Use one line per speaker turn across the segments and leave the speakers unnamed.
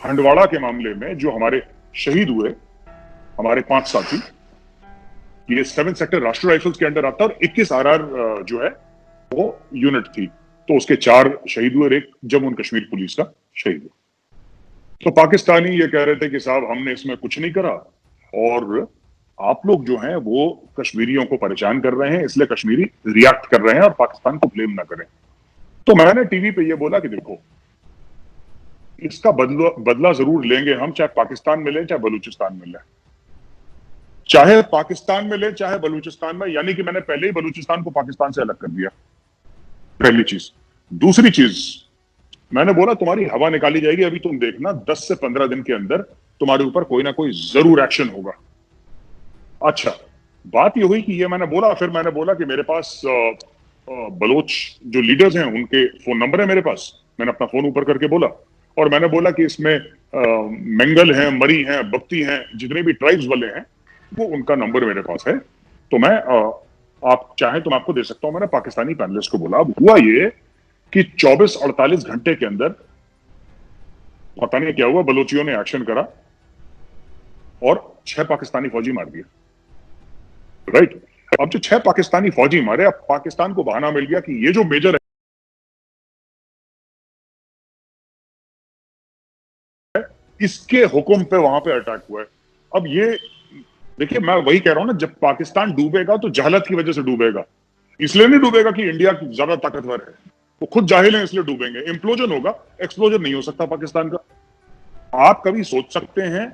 हंडवाड़ा के मामले में जो हमारे शहीद हुए, हमारे 5 साथी, ये 7 सेक्टर राष्ट्रीय राइफल्स के अंडर आता है और 21 आरआर जो है वो यूनिट थी, तो उसके 4 शहीद हुए और 1 जम्मू एंड कश्मीर पुलिस का शहीद हुआ। तो पाकिस्तानी ये कह रहे थे कि साहब हमने इसमें कुछ नहीं करा और आप लोग जो हैं वो कश्मीरियों को परेशान कर रहे हैं, इसलिए कश्मीरी रिएक्ट कर रहे हैं और पाकिस्तान को ब्लेम ना करें। तो मैंने टीवी पे ये बोला कि देखो, इसका बदला जरूर लेंगे हम, चाहे पाकिस्तान में लें चाहे बलूचिस्तान में लें, चाहे पाकिस्तान में लें चाहे बलूचिस्तान में, यानी कि मैंने पहले ही बलूचिस्तान को पाकिस्तान से अलग कर दिया, पहली चीज। दूसरी चीज, मैंने बोला तुम्हारी हवा निकाली जाएगी, अभी तुम देखना 10 से 15 दिन के अंदर तुम्हारे ऊपर कोई ना कोई जरूर एक्शन होगा। अच्छा, बात ये हुई कि ये मैंने बोला, फिर मैंने बोला कि मेरे पास बलोच जो लीडर्स हैं उनके फोन नंबर है मेरे पास, मैंने अपना फोन ऊपर करके बोला और मैंने बोला कि इसमें मंगल हैं, मरी हैं, बख्ती हैं, जितने भी ट्राइब्स वाले हैं वो उनका नंबर मेरे पास है, तो मैं आप चाहें तो मैं आपको दे सकता हूं। मैंने पाकिस्तानी पैनलिस्ट को बोला। अब हुआ ये कि 24-48 घंटे के अंदर पता नहीं क्या हुआ, बलोचियों ने एक्शन करा और 6 पाकिस्तानी फौजी मार दिए। राइट, अब जो 6 पाकिस्तानी फौजी मारे, अब पाकिस्तान को बहाना मिल गया कि ये जो मेजर है इसके हुक्म पे वहां पे अटैक हुआ है। अब ये देखिए, मैं वही कह रहा हूं ना, जब पाकिस्तान डूबेगा तो जहालत की वजह से डूबेगा, इसलिए नहीं डूबेगा कि इंडिया ज्यादा ताकतवर है, वो खुद जाहिल है इसलिए डूबेंगे। इंप्लोजन होगा, एक्सप्लोजन नहीं हो सकता पाकिस्तान का। आप कभी सोच सकते हैं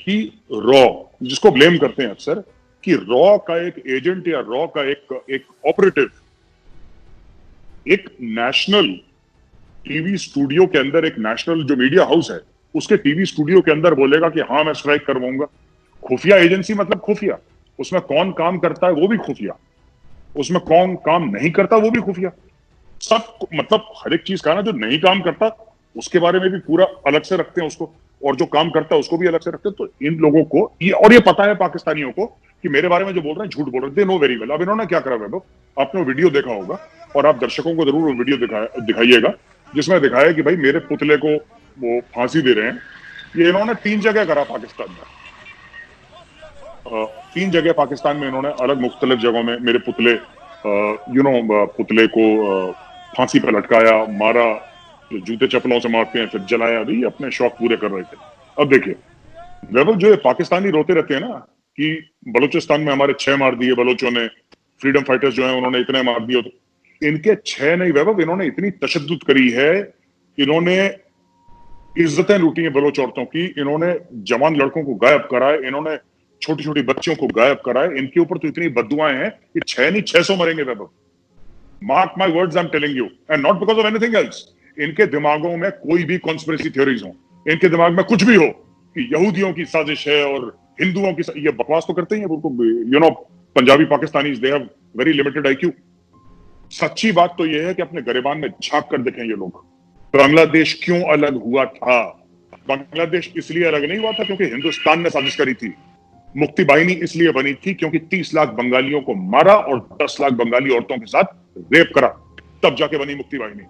कि रॉ, जिसको ब्लेम करते हैं अक्सर, कि रॉ का एक एजेंट या रॉ का एक ऑपरेटिव एक नेशनल टीवी स्टूडियो के अंदर, एक नेशनल जो मीडिया हाउस है उसके टीवी स्टूडियो के अंदर बोलेगा कि हाँ मैं स्ट्राइक करवाऊंगा। खुफिया एजेंसी मतलब खुफिया, उसमें कौन काम करता है वो भी खुफिया, उसमें कौन काम नहीं करता वो भी खुफिया, सब मतलब हर एक चीज का ना, जो नहीं काम करता उसके बारे में भी पूरा अलग से रखते हैं उसको, और जो काम करता है उसको भी अलग से रखते हैं। तो इन लोगों को ये, और ये पता है पाकिस्तानियों को कि मेरे बारे में जो बोल रहे हैं झूठ बोल रहे हैं, दे नो वेरी वेल। अब इन्होंने क्या करा वैभव, आपने वो वीडियो देखा होगा और आप दर्शकों को जरूर वो वीडियो दिखाइएगा जिसमें दिखाया कि भाई मेरे पुतले को वो फांसी दे रहे हैं। ये इन्होंने 3 जगह करा पाकिस्तान में, 3 जगह पाकिस्तान में इन्होंने अलग मुख्तलिफ जगहों में मेरे पुतले पुतले को फांसी पर लटकाया, मारा, जूते चप्पलों से मारते हैं फिर जलाया, भी अपने शौक पूरे कर रहे थे। अब देखिए वैभव, जो पाकिस्तानी रोते रहते हैं ना कि बलूचिस्तान में हमारे 6 मार दिए बलोचों ने, फ्रीडम फाइटर्स जो है उन्होंने इतने मार दिए, तो इनके 6 नहीं वैभव, इन्होंने इतनी तशद्दुद करी है, इन्होंने इज्जतें लूटी हैं बलोच औरतों की, इन्होंने जवान लड़कों को गायब करा है, इन्होंने छोटी छोटी बच्चियों को गायब करा है। इनके ऊपर तो इतनी बद्दुआएं हैं कि 6 नहीं 600 मरेंगे Vaibhav. Mark my words, I am telling you, and not because of anything else. इनके दिमागों में कोई भी कॉन्स्पिरेसी थ्योरीज हो, इनके दिमाग में कुछ भी हो कि यहूदियों की साजिश है और हिंदुओं की, ये बकवास तो करते ही हैं। Punjabi Pakistanis, they have very limited IQ. सच्ची बात तो यह है कि अपने गरिबान में झांक कर देखें ये लोग। बांग्लादेश क्यों अलग हुआ था? बांग्लादेश इसलिए अलग नहीं हुआ था क्योंकि हिंदुस्तान ने साजिश करी थी। मुक्ति बाहिनी इसलिए बनी थी क्योंकि 30 लाख बंगालियों को मारा और 10 लाख बंगाली औरतों के साथ रेप करा, तब जाके बनी मुक्ति बाहिनी।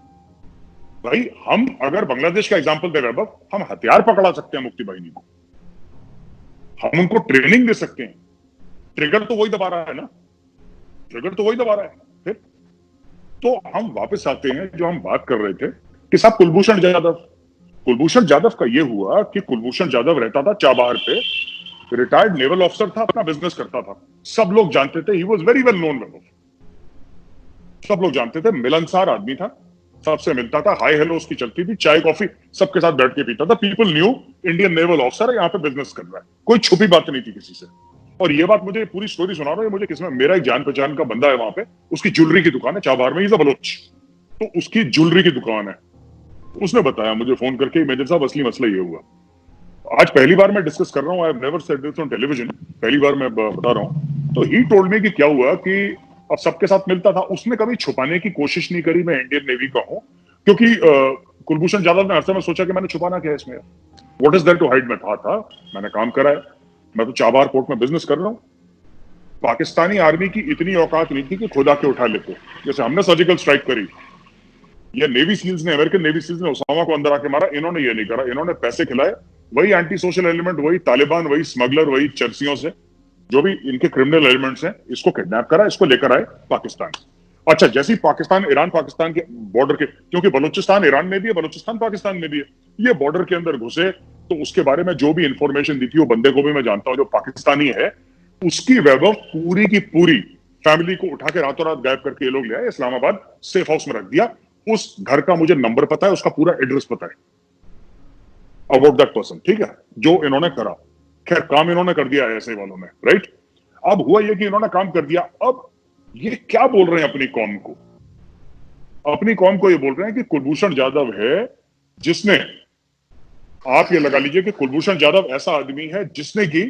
भाई हम अगर बांग्लादेश का एग्जांपल दे वैभव, हम हथियार पकड़ा सकते हैं मुक्ति बाहिनी को, हम उनको ट्रेनिंग दे सकते हैं, ट्रिगर तो वही दबा रहा है ना, ट्रिगर तो वही दबा रहा है। फिर तो हम वापस आते हैं जो हम बात कर रहे थे कि साहब कुलभूषण जाधव का ये हुआ कि कुलभूषण जाधव रहता था चाबहार पे, रिटायर्ड नेवल ऑफिसर था, अपना बिजनेस करता था, सब लोग जानते थे, he was very well known, सब लोग जानते थे, मिलनसार आदमी था, सबसे मिलता था, हाई हेलो उसकी चलती थी, चाय कॉफी सबके साथ बैठ के पीता था। People new Indian naval officer है, यहाँ पे बिजनेस कर रहा है, कोई छुपी बात नहीं थी किसी से। और ये बात मुझे पूरी स्टोरी सुना रहा है मुझे, किसमें, मेरा एक जान पहचान का बंदा है वहां पे, उसकी ज्वेलरी की दुकान है चाबहार में, इज अ बलोच, तो उसकी ज्वेलरी की दुकान है। उसने बताया मुझे फोन करके, मेजर साहब असली मसला ये हुआ, आज पहली बार मैं डिस्कस कर रहा हूँ, I have never said this on television, पहली बार मैं बता रहा हूँ। तो ही टोल्ड मी कि क्या हुआ कि अब सबके साथ मिलता था, उसने कभी छुपाने की कोशिश नहीं करी मैं इंडियन नेवी का हूँ, क्योंकि कुलभूषण जाधव ने हर समय सोचा कि मैंने छुपाना क्या है इसमें, what is there to hide. मैं था मैंने काम करा है, मैं तो चाबहार पोर्ट में बिजनेस कर रहा हूँ। पाकिस्तानी आर्मी की इतनी औकात नहीं थी कि खुदा के उठा लेते, जैसे हमने सर्जिकल स्ट्राइक करी, या नेवी सील्स ने, अमेरिकन नेवी सील्स ने उसामा को अंदर आके मारा, इन्होंने ये नहीं करा। इन्होंने पैसे खिलाए, वही एंटी सोशल एलिमेंट, वही तालिबान, वही स्मगलर, वही चर्सियों से, जो भी इनके क्रिमिनल एलिमेंट्स हैं, इसको किडनैप करा, इसको लेकर आए पाकिस्तान। अच्छा, जैसे ही पाकिस्तान, ईरान पाकिस्तान के बॉर्डर के, क्योंकि बलूचिस्तान ईरान में भी है, बलूचिस्तान पाकिस्तान में भी है, ये बॉर्डर के अंदर घुसे, तो उसके बारे में जो भी इंफॉर्मेशन दी थी, वो बंदे को भी मैं जानता हूं, जो पाकिस्तानी है, उसकी वैभव पूरी की पूरी फैमिली को उठा के रातों रात गायब करके ये लोग ले आए, इस्लामाबाद सेफ हाउस में रख दिया। उस घर का मुझे नंबर पता है, उसका पूरा एड्रेस पता है अबाउट दैट पर्सन, ठीक है, जो इन्होंने करा। खैर, काम इन्होंने कर दिया ऐसे वालों ने, राइट। अब हुआ ये कि इन्होंने काम कर दिया। अब ये क्या बोल रहे हैं अपनी कौम को? अपनी कौम को ये बोल रहे हैं कि कुलभूषण जाधव है जिसने, आप ये लगा लीजिए कि कुलभूषण जाधव ऐसा आदमी है जिसने की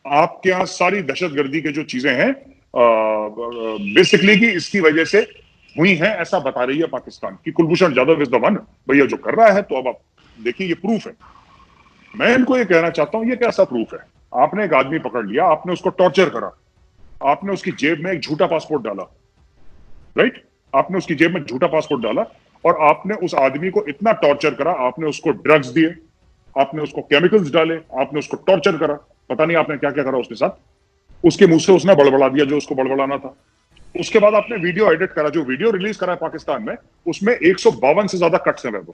आपके यहां सारी दहशतगर्दी के जो चीजें हैं बेसिकली कि इसकी वजह से हुई हैं, ऐसा बता रही है पाकिस्तान कि Kulbhushan Jadhav is the one. भैया जो कर रहा है, तो अब आप देखिए, ये प्रूफ है। मैं इनको ये कहना चाहता हूं, ये कैसा प्रूफ है? आपने एक आदमी पकड़ लिया, आपने उसको टॉर्चर करा, आपने उसकी जेब में एक झूठा पासपोर्ट डाला, राइट, आपने उसकी जेब में झूठा पासपोर्ट डाला, और आपने उस आदमी को इतना टॉर्चर करा, आपने उसको ड्रग्स दिए, आपने उसको केमिकल्स डाले, आपने उसको टॉर्चर करा, पता नहीं आपने क्या क्या करा उसके साथ। उसके मुंह से उसने बड़बड़ा दिया जो उसको बड़बड़ाना था। उसके बाद आपने वीडियो एडिट करा, जो वीडियो रिलीज करा है पाकिस्तान में, उसमें 152 से ज्यादा कट्स हैं वैभव,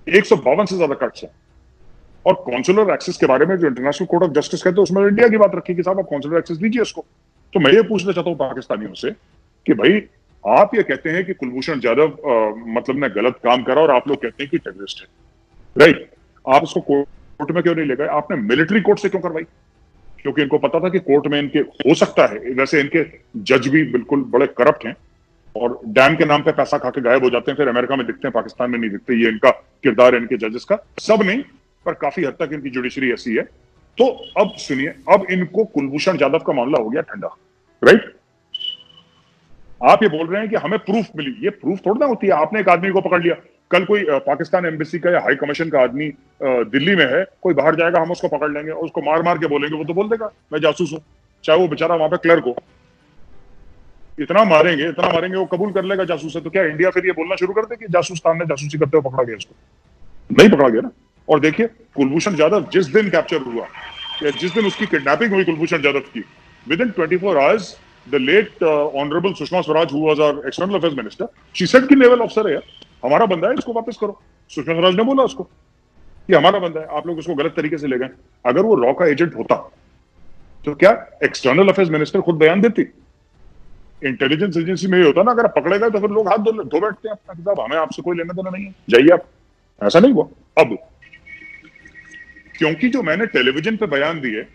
152 से ज्यादा कट्स हैं। और कॉन्सुलर एक्सेस के बारे में जो इंटरनेशनल कोर्ट ऑफ जस्टिस कहते हैं, उसमें इंडिया की बात रखी कि साहब आप कॉन्सुलर एक्सेस दीजिए उसको। तो मैं ये पूछना चाहता हूं पाकिस्तानियों से कि भाई, आप ये कहते हैं कि कुलभूषण जाधव मतलब ने गलत काम करा, और आप लोग कहते हैं कि टेररिस्ट है, राइट। आप उसको कोर्ट में क्यों नहीं ले गए? आपने मिलिट्री कोर्ट से क्यों करवाई? क्योंकि इनको पता था कि कोर्ट में इनके हो सकता है, वैसे इनके जज भी बिल्कुल बड़े करप्ट हैं, और डैम के नाम पे पैसा खा के गायब हो जाते हैं, फिर अमेरिका में दिखते हैं, पाकिस्तान में नहीं दिखते। ये इनका किरदार है इनके जजेस का, सब नहीं पर काफी हद तक इनकी जुडिशरी ऐसी है। तो अब सुनिए, अब इनको कुलभूषण जाधव का मामला हो गया ठंडा, राइट। आप ये बोल रहे हैं कि हमें प्रूफ मिली, ये प्रूफ थोड़ा ना होती है। आपने एक आदमी को पकड़ लिया, कल कोई पाकिस्तान एम्बेसी का या हाई कमीशन का आदमी दिल्ली में है, कोई बाहर जाएगा, हम उसको पकड़ लेंगे और उसको मार मार के बोलेंगे, वो तो बोल देगा मैं जासूस हूं, चाहे वो बेचारा वहां पे क्लर्क हो। इतना मारेंगे वो कबूल कर लेगा जासूस है। तो क्या इंडिया फिर ये बोलना शुरू कर दे कि जासूस ने जासूसी करते हुए पकड़ा गया? इसको नहीं पकड़ा गया ना। और देखिए, कुलभूषण जाधव जिस दिन कैप्चर हुआ, या जिस दिन उसकी किडनैपिंग हुई कुलभूषण जाधव की, with in 24 hours the late honorable Sushma Swaraj, who was our external affairs minister, she said कि नेवल ऑफिसर है, हमारा बंदा है, इसको वापस करो। सुषमा स्वराज ने बोला उसको कि हमारा बंदा है, आप लोग उसको गलत तरीके से ले गए। अगर वो रॉ का एजेंट होता तो क्या एक्सटर्नल अफेयर्स मिनिस्टर खुद बयान देती? इंटेलिजेंस एजेंसी में ही होता ना, अगर पकड़े गए तो फिर लोग हाथ धो बैठते हैं, साहब हमें आपसे कोई लेना देना नहीं है, जाइए आप। ऐसा नहीं हुआ। अब क्योंकि जो मैंने टेलीविजन पे बयान दिए,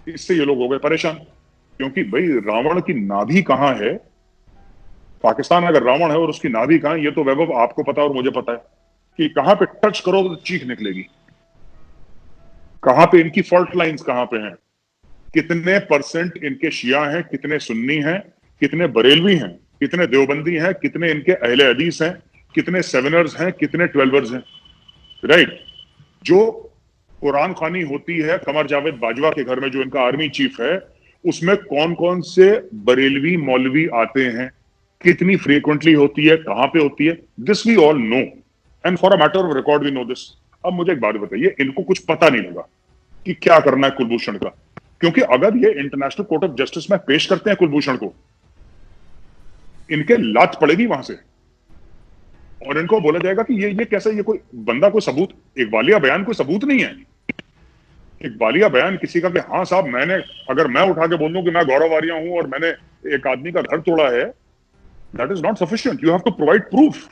इससे ये लोग हो गए परेशान, क्योंकि भाई रावण की नाभि कहां है, पाकिस्तान अगर रावण है और उसकी नाभि कहां है, ये तो वैभव आपको पता है और मुझे पता है कि कहां पे टच करोगे तो चीख निकलेगी, कहां पे इनकी फॉल्ट लाइंस कहां पे हैं, कितने परसेंट इनके शिया हैं, कितने सुन्नी हैं, कितने बरेलवी हैं, कितने देवबंदी हैं, कितने इनके अहले हदीस हैं, कितने सेवनर्स हैं, कितने ट्वेल्वर्स हैं, राइट। जो कुरान खानी होती है कमर जावेद बाजवा के घर में, जो इनका आर्मी चीफ है, उसमें कौन कौन से बरेलवी मौलवी आते हैं, कितनी फ्रीक्वेंटली होती है, कहां पे होती है, this we all know, and for a matter of record we know this. अब मुझे एक बात बताइए, इनको कुछ पता नहीं लगा कि क्या करना है कुलभूषण का? क्योंकि अगर ये इंटरनेशनल कोर्ट ऑफ जस्टिस में पेश करते हैं कुलभूषण को, इनके लात पड़ेगी वहां से, और इनको बोला जाएगा कि ये कैसा, ये कोई बंदा, कोई सबूत, इकबालिया बयान कोई सबूत नहीं है। इकबालिया बयान किसी का कि हाँ साहब मैंने, अगर मैं उठा के बोल दूं कि मैं गौरव आर्या हूं और मैंने एक आदमी का घर तोड़ा है, that is not sufficient, you have to provide proof.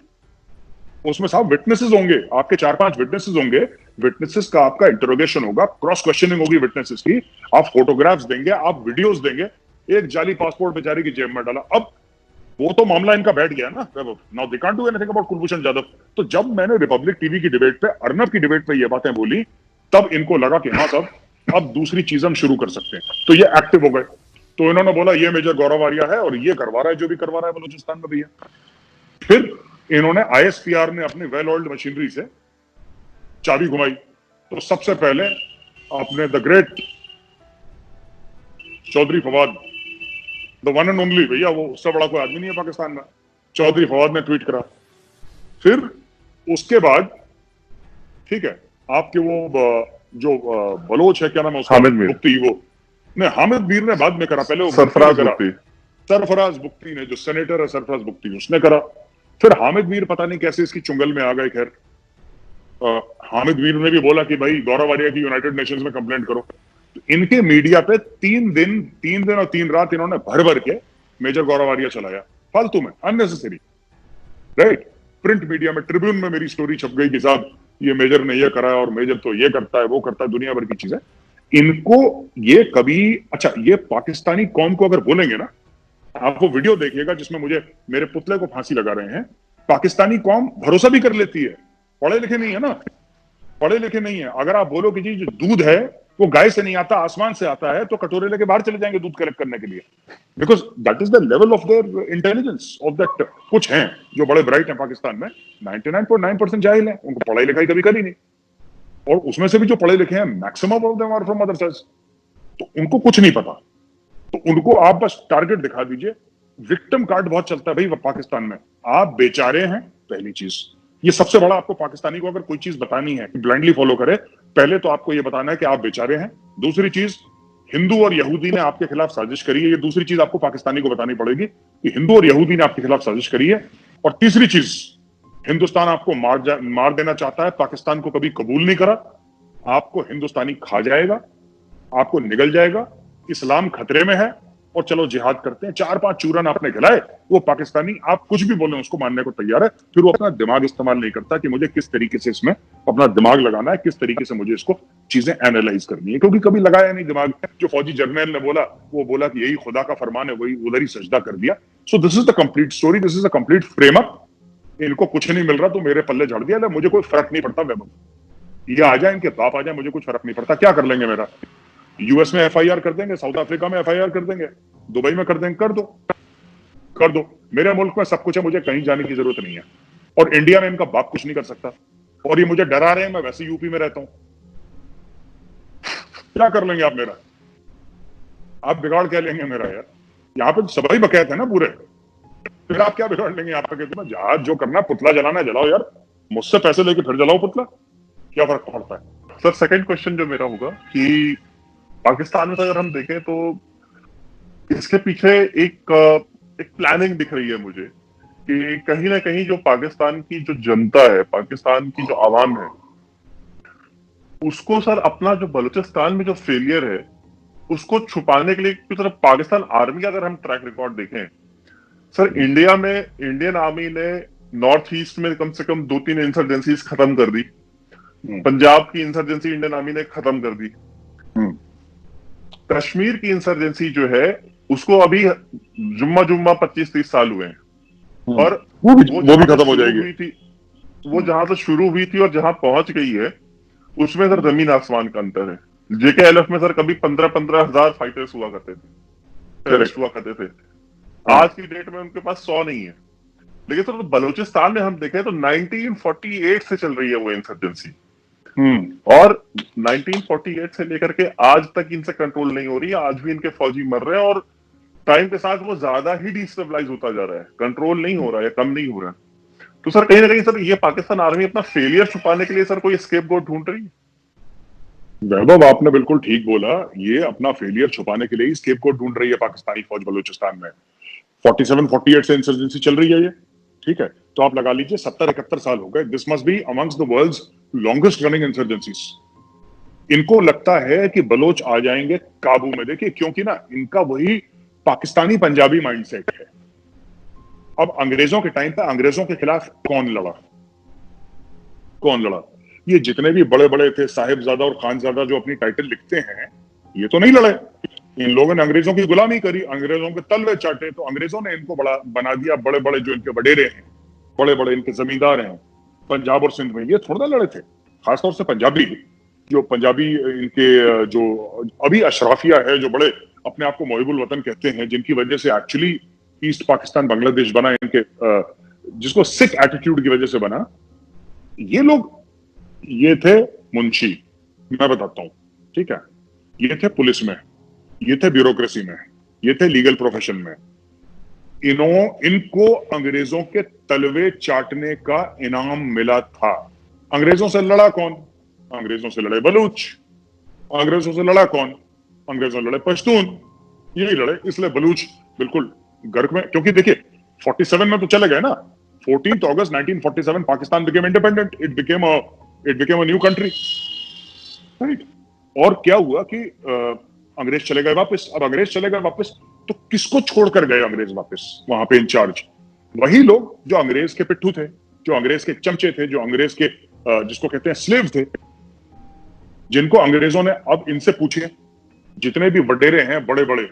उसमें साहब विटनेसेस होंगे, आपके 4-5 विटनेसेस होंगे, विटनेसेस का आपका इंटरोगेशन होगा, क्रॉस क्वेश्चनिंग होगी विटनेसेस की, आप फोटोग्राफ्स देंगे, आप वीडियोस देंगे। एक जाली पासपोर्ट बेचारी की जेब में डाला, अब वो तो मामला इनका बैठ गया ना। Now they can't do anything about Kulbhushan Jadhav. तो जब मैंने रिपब्लिक टीवी की डिबेट पे, अर्नब की डिबेट पे ये बातें बोली, तब इनको लगा कि हाँ साहब अब दूसरी चीज हम शुरू कर सकते हैं, तो ये एक्टिव हो गए। तो इन्होंने बोला ये मेजर गौरव आर्या है और ये करवा रहा है जो भी करवा रहा है बलूचिस्तान में भैया। फिर इन्होंने आईएसपीआर ने अपनी वेल ऑयल्ड मशीनरी से चाबी घुमाई। तो सबसे पहले अपने the great Chaudhry Fawad, the one and only, भैया वो उससे बड़ा कोई आदमी नहीं है पाकिस्तान में, चौधरी फवाद ने ट्वीट करा फिर उसके बाद, ठीक है, आपके वो जो बलोच है, क्या नाम है उसका,
हामिद मीर,
मुफ्ती, वो नहीं, हामिद मीर ने बाद में करा, पहले वो
सरफराज
करा,
मुफ्ती,
सरफराज मुफ्ती ने, जो सेनेटर है सरफराज मुफ्ती, उसने करा। फिर हामिद मीर पता नहीं कैसे इसकी चुंगल में आ गए। खैर, हामिद मीर ने भी बोला कि भाई गौरव आर्या की यूनाइटेड नेशंस में कंप्लेंट करो। तो इनके मीडिया पे 3 दिन और 3 रात इन्होंने भर भर के मेजर गौरव आर्या चलाया, फालतू में, अननेसेसरी, राइट। प्रिंट मीडिया में, ट्रिब्यून में मेरी स्टोरी छप गई कि साहब ये मेजर ने ये करा है और मेजर तो ये करता है, वो करता है, दुनिया भर की चीजें। इनको ये कभी, अच्छा, ये पाकिस्तानी कौम को अगर बोलेंगे ना, आप वो वीडियो देखिएगा जिसमें मुझे मेरे पुतले को फांसी लगा रहे हैं, पाकिस्तानी कौम भरोसा भी कर लेती है। पढ़े लिखे नहीं है ना, पढ़े लिखे नहीं है। अगर आप बोलो कि जी जो दूध है वो गाय से नहीं आता, आसमान से आता है, तो कटोरे लेके बाहर चले जाएंगे दूध कलेक्ट करने के लिए, because that is the level of their intelligence of that. कुछ हैं जो बड़े ब्राइट हैं पाकिस्तान में, 99.9% जाहिल हैं, उनको पढ़ाई लिखाई कभी करी नहीं, और उसमें से भी जो पढ़े लिखे हैं maximum of them are from madrasas, तो उनको कुछ नहीं पता। तो उनको आप बस टारगेट दिखा दीजिए। विक्टिम कार्ड बहुत चलता है भाई पाकिस्तान में, आप बेचारे हैं, पहली चीज। ये सबसे बड़ा, आपको पाकिस्तानी को अगर कोई चीज बतानी है, ब्लाइंडली फॉलो करे, पहले तो आपको ये बताना है कि आप बेचारे हैं। दूसरी चीज, हिंदू और यहूदी ने आपके खिलाफ साजिश करी है, ये दूसरी चीज आपको पाकिस्तानी को बतानी पड़ेगी कि हिंदू और यहूदी ने आपके खिलाफ साजिश करी है। और तीसरी चीज, हिंदुस्तान आपको मार देना चाहता है, पाकिस्तान को कभी कबूल नहीं करा, आपको हिंदुस्तानी खा जाएगा, आपको निगल जाएगा, इस्लाम खतरे में है, और चलो जिहाद करते हैं। 4-5 चूरन आपने खिलाए, वो पाकिस्तानी आप कुछ भी बोले उसको मानने को तैयार है, फिर वो अपना दिमाग इस्तेमाल नहीं करता कि मुझे किस तरीके से इसमें अपना दिमाग लगाना है, किस तरीके से मुझे इसको चीजें एनालाइज करनी है, क्योंकि कभी लगाया नहीं दिमाग। जो फौजी जर्नल ने बोला, वो बोला कि यही खुदा का फरमान है, वही उधर ही सजदा कर दिया। So this is the complete story, this is the complete frame up. इनको कुछ नहीं मिल रहा तो मेरे पल्ले झाड़ दिया, मुझे कोई फर्क नहीं पड़ता, वैभव, ये आ जाए, इनके बाप आ जाए, मुझे कुछ फर्क नहीं पड़ता। क्या कर लेंगे मेरा? यूएस में एफआईआर कर देंगे, साउथ अफ्रीका में एफआईआर कर देंगे, दुबई में कर देंगे, कर दो, कर दो। मेरे मुल्क में सब कुछ है, मुझे कहीं जाने की जरूरत नहीं है, और इंडिया में इनका बाप कुछ नहीं कर सकता। और ये मुझे डरा रहे हैं, मैं वैसे यूपी में रहता हूं, क्या कर लेंगे आप मेरा? आप बिगाड़ क्या लेंगे मेरा यार? यहाँ पे सभी बकैत है ना पूरे, फिर आप क्या बिगाड़ लेंगे? आप कहते हैं जहाज जो करना, पुतला जलाना जलाओ यार, मुझसे पैसे लेके फिर जलाओ पुतला, क्या फर्क पड़ता है?
सर सेकंड क्वेश्चन जो मेरा होगा कि पाकिस्तान में अगर हम देखें तो इसके पीछे एक प्लानिंग दिख रही है मुझे कि कहीं ना कहीं जो पाकिस्तान की जो जनता है, पाकिस्तान की जो आवाम है, उसको सर अपना जो बलूचिस्तान में जो फेलियर है उसको छुपाने के लिए की तरफ पाकिस्तान आर्मी का अगर हम ट्रैक रिकॉर्ड देखें सर, इंडिया में इंडियन आर्मी ने नॉर्थ ईस्ट में कम से कम 2-3 इंसर्जेंसीज खत्म कर दी, पंजाब की इंसर्जेंसी इंडियन आर्मी ने खत्म कर दी, कश्मीर की इंसर्जेंसी जो है उसको अभी जुम्मा 25-30 साल हुए हैं, और
वो भी खत्म हो जाएगी।
हुई थी, वो जहां से शुरू हुई थी और जहां पहुंच गई है उसमें सर जमीन आसमान का अंतर है। जेकेएलएफ में सर कभी 15-15 हजार फाइटर्स हुआ करते थे, टेररिस्ट हुआ करते थे, आज की डेट में उनके पास 100 नहीं है। लेकिन सर बलूचिस्तान में हम देखें तो 1948 से चल रही है वो इंसर्जेंसी, और 1948 से लेकर के आज तक इनसे कंट्रोल नहीं हो रही है। आज भी इनके फौजी मर रहे हैं और टाइम के साथ वो ज्यादा ही डिस्टेबलाइज होता जा रहा है, कंट्रोल नहीं हो रहा है, कम नहीं हो रहा है। तो सर कहीं ना कहीं सर ये पाकिस्तान आर्मी अपना फेलियर छुपाने के लिए सर कोई स्केपगोट ढूंढ रही है?
वैभव, आपने बिल्कुल ठीक बोला, ये अपना फेलियर छुपाने के लिए ही स्केपगोट ढूंढ रही है पाकिस्तानी फौज बलूचिस्तान में। 47-48 से इंसर्जेंसी चल रही है ये, ठीक है, तो आप लगा लीजिए 70-71 साल हो गए। This must be amongst the world's longest running insurgencies. इनको लगता है कि बलोच आ जाएंगे काबू में। देखिए, क्योंकि ना इनका वही पाकिस्तानी पंजाबी माइंडसेट है। अब अंग्रेजों के टाइम पे अंग्रेजों के खिलाफ कौन लड़ा? कौन लड़ा? ये जितने भी बड़े बड़े थे, साहिबजादा और खानजादा जो अपनी टाइटल लिखते हैं, ये तो नहीं लड़े। इन लोगों ने अंग्रेजों की गुलामी करी, अंग्रेजों के तलवे चाटे, तो अंग्रेजों ने इनको बड़ा बना दिया। बड़े बड़े जो इनके वडेरे हैं, बड़े बड़े इनके जमींदार हैं पंजाब और सिंध में, ये थोड़ा लड़े थे। खासतौर से पंजाबी, जो पंजाबी इनके जो अभी अशराफिया है, जो बड़े अपने आप को मोहिबुल वतन कहते हैं, जिनकी वजह से एक्चुअली ईस्ट पाकिस्तान बांग्लादेश बना, इनके जिसको सिख एटीट्यूड की वजह से बना, ये लोग, ये थे मुंशी, मैं बताता हूं, ठीक है, ये थे पुलिस में, ये थे ब्यूरोक्रेसी में, ये थे लीगल प्रोफेशन में। इनको अंग्रेजों के तलवे चाटने का इनाम मिला था। अंग्रेजों से लड़ा कौन? अंग्रेजों से लड़े बलूच। अंग्रेजों से लड़ा कौन? अंग्रेजों से लड़े पश्तून। यही लड़े, इसलिए बलूच बिल्कुल गर्क में, क्योंकि देखिए 47 में तो चले गए ना। 14 अगस्त 1947 Pakistan became independent, it became a new country, right. और क्या हुआ कि अंग्रेज चले गए वापस। अब अंग्रेज चले गए वापस तो किसको छोड़कर गए अंग्रेज वापस वहां पे इंचार्ज? वही लोग जो अंग्रेज के पिट्ठू थे, जो अंग्रेज के चमचे थे, जो अंग्रेज के जिसको कहते हैं स्लेव थे, जिनको अंग्रेजों ने, अब इनसे पूछिए, जितने भी वडेरे हैं बड़े बड़े,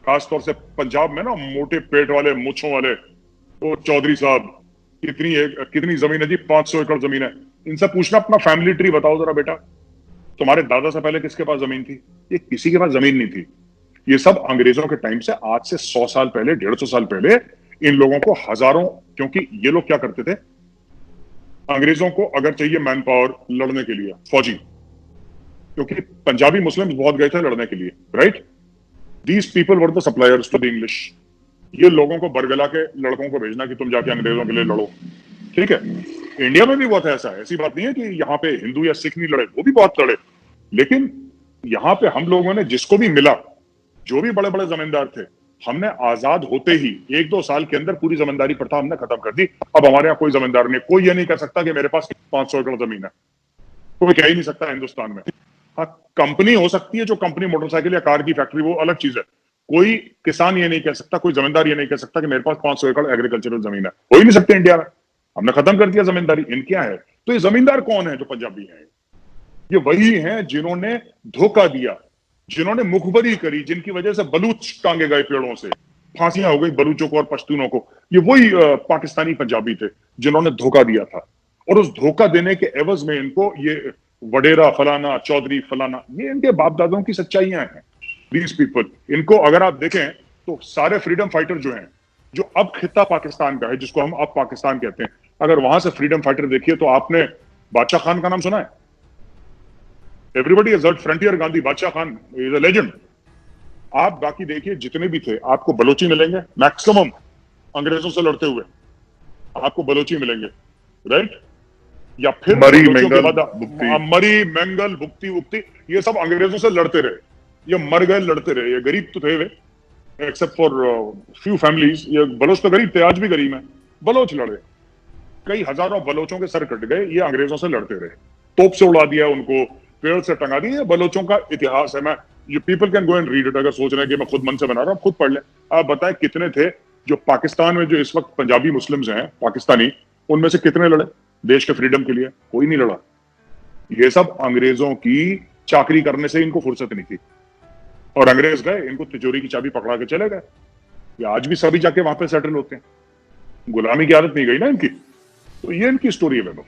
खासतौर से पंजाब में ना, मोटे पेट वाले मूंछों वाले, तो चौधरी साहब, कितनी जमीन है जी? 500 एकड़ जमीन है। इनसे पूछना अपना फैमिली ट्री बताओ जरा बेटा, तुम्हारे दादा से पहले किसके पास जमीन थी? ये किसी के पास जमीन नहीं थी। ये सब अंग्रेजों के टाइम से, आज से 100 साल पहले, 150 साल पहले, इन लोगों को हजारों, क्योंकि ये लोग क्या करते थे, अंग्रेजों को अगर चाहिए मैन पावर लड़ने के लिए, फौजी, क्योंकि पंजाबी मुस्लिम बहुत गए थे लड़ने के लिए, right. These people were the suppliers to the English. ये लोगों को बरगला के लड़कों को भेजना कि तुम जाके अंग्रेजों के लिए लड़ो, ठीक है। इंडिया में भी बहुत ऐसा है, ऐसी बात नहीं है कि यहाँ पे हिंदू या सिख नहीं लड़े, वो भी बहुत लड़े। लेकिन यहाँ पे हम लोगों ने जिसको भी मिला, जो भी बड़े बड़े जमींदार थे, हमने आजाद होते ही 1-2 साल के अंदर पूरी जमींदारी प्रथा हमने खत्म कर दी। अब हमारे यहाँ कोई जमींदार नहीं, कोई ये नहीं कर सकता कि मेरे पास 500 एकड़ जमीन है, कोई कह ही नहीं सकता हिंदुस्तान में। हाँ, कंपनी हो सकती है, जो कंपनी मोटरसाइकिल या कार की फैक्ट्री, वो अलग चीज है। कोई किसान ये नहीं कह सकता, कोई जमींदार ये नहीं कह सकता कि मेरे पास 500 एकड़ एग्रीकल्चरल जमीन है, हो ही नहीं सकते इंडिया में। हमने खत्म कर दिया जमींदारी। इनके यहाँ है। तो ये जमींदार कौन है जो पंजाबी हैं? ये वही हैं जिन्होंने धोखा दिया, जिन्होंने मुखबरी करी, जिनकी वजह से बलूच टांगे गए पेड़ों से, फांसियां हो गई बलूचों को और पश्तूनों को। ये वही पाकिस्तानी पंजाबी थे जिन्होंने धोखा दिया था। और उस धोखा देने के एवज में इनको ये वडेरा फलाना, चौधरी फलाना, ये इनके बाप दादों की सच्चाइयां हैं। दीज पीपल, इनको अगर आप देखें तो सारे फ्रीडम फाइटर जो हैं, जो अब खिता पाकिस्तान का है, जिसको हम अब पाकिस्तान कहते हैं, अगर वहां से फ्रीडम फाइटर देखिए तो आपने बादशाह खान का नाम सुना है? Everybody has heard frontier Gandhi, बादशाह खान इज अ लेजेंड। आप बाकी देखिए जितने भी थे, आपको बलोची मिलेंगे मैक्सिमम, अंग्रेजों से लड़ते हुए आपको बलोची मिलेंगे, राइट। या फिर
मरी
बलोचियों के
मेंगल
बाद
बुक्ति।
मरी मेंगल बुक्ति उक्ति, ये सब अंग्रेजों से लड़ते रहे। ये मर गए, लड़ते रहे। ये गरीब तो थे वे, एक्सेप्ट फॉर फ्यू फैमिलीज। ये बलोच तो गरीब थे, आज भी गरीब हैं। बलोच लड़े, कई हजारों बलोचों के सर कट गए। ये अंग्रेजों से लड़ते रहे, तोप से उड़ा दिया उनको, पेड़ से टंगा दिया। ये बलोचों का इतिहास है। मैं, you people can go and read it. अगर सोच रहे हैं कि मैं खुद मन से बना रहा हूं, खुद पढ़ लें। आप बताएं कितने थे जो पाकिस्तान में, जो इस वक्त पंजाबी मुस्लिम्स हैं पाकिस्तानी, उनमें से कितने लड़े देश के फ्रीडम के लिए? कोई नहीं लड़ा। ये सब अंग्रेजों की चाकरी करने से इनको फुर्सत नहीं थी। और अंग्रेज गए, इनको तिजोरी की चाबी पकड़ा के चले गए। ये आज भी सभी जाके वहां पे सेटल होते हैं। गुलामी की आदत नहीं गई ना इनकी। तो ये इनकी स्टोरी है। वैभव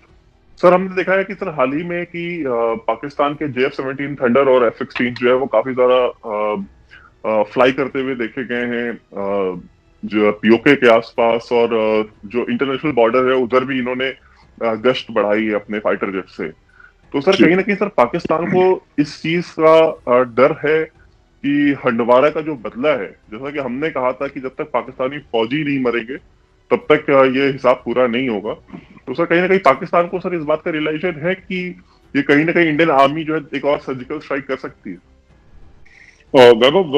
सर, हमने देखा है कि सर हाल ही में कि पाकिस्तान के JF-17 थंडर और F-16 जो है वो काफी ज्यादा फ्लाई करते हुए देखे गए हैं जो POK के आसपास, और जो इंटरनेशनल बॉर्डर है उधर भी इन्होंने गश्त बढ़ाई है अपने फाइटर जेट से। तो सर कहीं ना कहीं सर पाकिस्तान को इस चीज का डर है कि हंडवारा का जो बदला है, जैसा कि हमने कहा था कि जब तक पाकिस्तानी फौजी नहीं मरेंगे तब तक ये हिसाब पूरा नहीं होगा। तो सर कहीं ना कहीं पाकिस्तान को सर इस बात का रियलाइजेशन है कि ये कहीं ना कहीं इंडियन आर्मी जो है एक और सर्जिकल स्ट्राइक कर सकती है।
वैभव,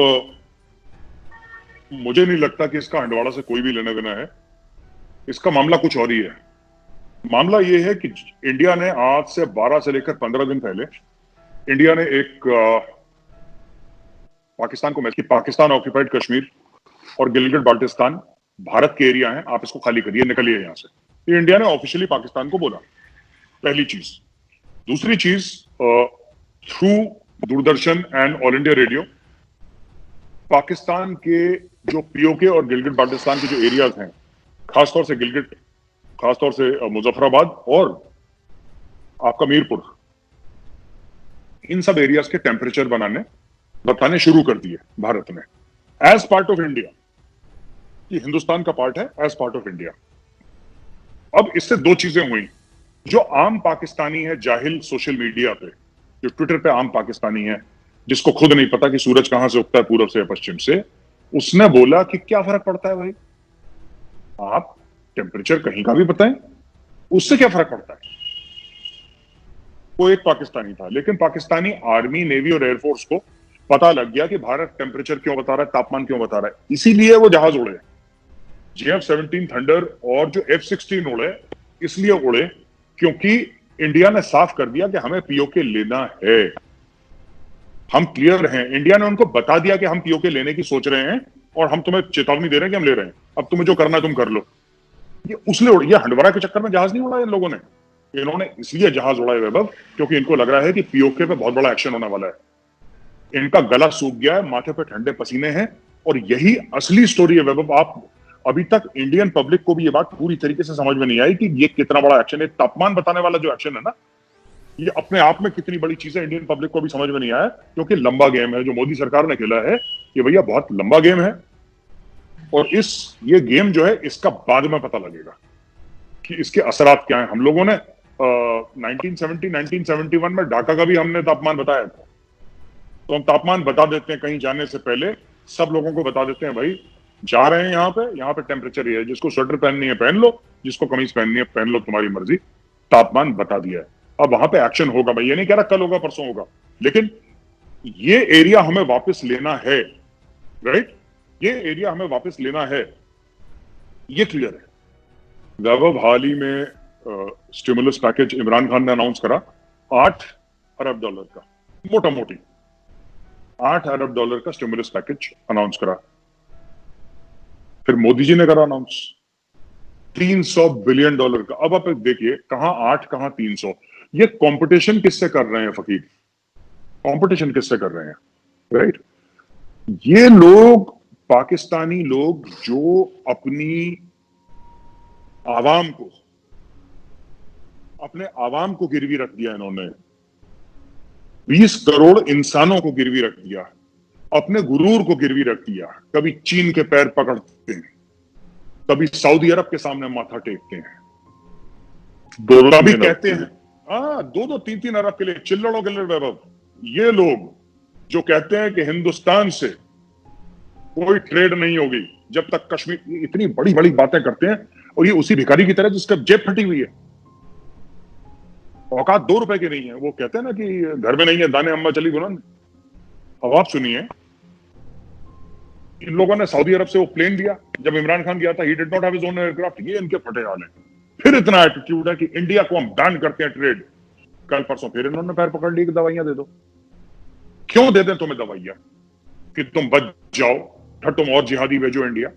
मुझे नहीं लगता कि इसका हंडवाड़ा से कोई भी लेना देना है। इसका मामला कुछ और ही है। मामला ये है कि इंडिया ने आज से 12 से लेकर 15 दिन पहले इंडिया ने एक पाकिस्तान को मैसेज, पाकिस्तान ऑक्यूपाइड कश्मीर और गिलगिट बाल्टिस्तान भारत के एरिया हैं, आप इसको खाली करिए, निकलिए यहां से। ये इंडिया ने ऑफिशियली पाकिस्तान को बोला, पहली चीज। दूसरी चीज, through Doordarshan and all India radio, Pakistan के जो POK और गिलगिट बाल्टिस्तान के जो एरियाज हैं, खासतौर से गिलगिट, खासतौर से मुजफ्फराबाद और आपका मीरपुर, इन सब एरियाज के टेम्परेचर बताने शुरू कर दिए भारत ने, एज पार्ट ऑफ इंडिया। ये हिंदुस्तान का पार्ट है, एज पार्ट ऑफ इंडिया। अब इससे दो चीजें हुई। जो आम पाकिस्तानी है, जाहिल सोशल मीडिया पे, जो ट्विटर पे आम पाकिस्तानी है, जिसको खुद नहीं पता कि सूरज कहां से उगता है, पूरब से या पश्चिम से, उसने बोला कि क्या फर्क पड़ता है भाई, आप टेम्परेचर कहीं का भी बताएं, उससे क्या फर्क पड़ता है। वो एक पाकिस्तानी था, लेकिन पाकिस्तानी आर्मी, नेवी और एयरफोर्स को पता लग गया कि भारत टेम्परेचर क्यों बता रहा है, तापमान क्यों बता रहा है, इसीलिए वो जहाज उड़े। JF-17 थंडर और जो F-16 उड़े, इसलिए उड़े क्योंकि इंडिया ने साफ कर दिया कि हमें पीओके लेना है। हम क्लियर हैं, इंडिया ने उनको बता दिया कि हम पीओके लेने की सोच रहे हैं और हम तुम्हें चेतावनी दे रहे हैं कि हम ले रहे हैं, अब तुम्हें जो करना है तुम कर लो। ये उसलिए उड़, ये हंडवारा के चक्कर में जहाज नहीं उड़ा इन लोगों ने। इन्होंने इसलिए जहाज उड़ाए वैभव, क्योंकि इनको लग रहा है कि पीओके पे बहुत बड़ा एक्शन होने वाला है। इनका गला सूख गया है, माथे पे ठंडे पसीने हैं, और यही असली स्टोरी है वैभव। आप अभी तक इंडियन पब्लिक को भी ये बात पूरी तरीके से समझ में नहीं आई कि ये कितना बड़ा एक्शन है। तापमान बताने वाला जो एक्शन है ना, ये अपने आप में कितनी बड़ी चीज है, इंडियन पब्लिक को भी समझ में नहीं आया, क्योंकि लंबा गेम है जो मोदी सरकार ने खेला है। ये भैया बहुत लंबा गेम है, और ये गेम जो है, इसका बाद में पता लगेगा कि इसके असरात क्या हैं। हम लोगों ने 1970 1971 में ढाका का भी हमने तापमान बताया था, तो हम तापमान बता देते हैं कहीं जाने से पहले, सब लोगों को बता देते हैं भाई जा रहे हैं यहाँ पे टेम्परेचर ये है, जिसको स्वेटर पहननी है पहन लो, जिसको कमीज पहननी है पहन लो, तुम्हारी मर्जी। तापमान बता दिया है, अब वहां पे एक्शन होगा। मैं ये नहीं कह रहा कल होगा परसों होगा, लेकिन ये एरिया हमें वापस लेना है, राइट? ये एरिया हमें वापस लेना है, ये क्लियर है। वैभव, हाल ही में स्टिमुलस पैकेज इमरान खान ने अनाउंस करा, $8 अरब का, मोटा मोटी $8 अरब का स्टिमुलस पैकेज अनाउंस करा। फिर मोदी जी ने करा अनाउंस $300 बिलियन का। अब आप देखिए, कहां 8 कहां 300। ये कंपटीशन किससे कर रहे हैं फकीर? कंपटीशन किससे कर रहे हैं, राइट? ये लोग, पाकिस्तानी लोग, जो अपनी आवाम को, अपने आवाम को गिरवी रख दिया इन्होंने, 20 करोड़ इंसानों को गिरवी रख दिया, अपने गुरूर को गिरवी रख दिया। कभी चीन के पैर पकड़ते हैं, कभी सऊदी अरब के सामने माथा टेकते हैं, कभी कहते हैं 2-3 अरब के लिए चिल्लड़ों के लिए। वैभव, ये लोग जो कहते हैं कि हिंदुस्तान से कोई ट्रेड नहीं होगी जब तक कश्मीर, इतनी बड़ी बड़ी बातें करते हैं, और ये उसी भिखारी की तरह जिसका जेब फटी हुई है, औकात 2 रुपए की नहीं है। वो कहते हैं ना कि घर में नहीं है दाने अम्मा चली बुलंद। अब आप सुनिए, इन लोगों ने सऊदी अरब से वो प्लेन दिया जब इमरान खान गया था, he did not have his own aircraft. ये इनके फटे हाल है। फिर इतना एटीट्यूड है कि इंडिया को हम बैन करते हैं ट्रेड। कल परसों फिर इन्होंने पैर पकड़ ली कि दवाइयां दे दो। क्यों दे दें तुम्हें दवाइयां? कि तुम बच जाओ, फिर तुम और जिहादी भेजो इंडिया।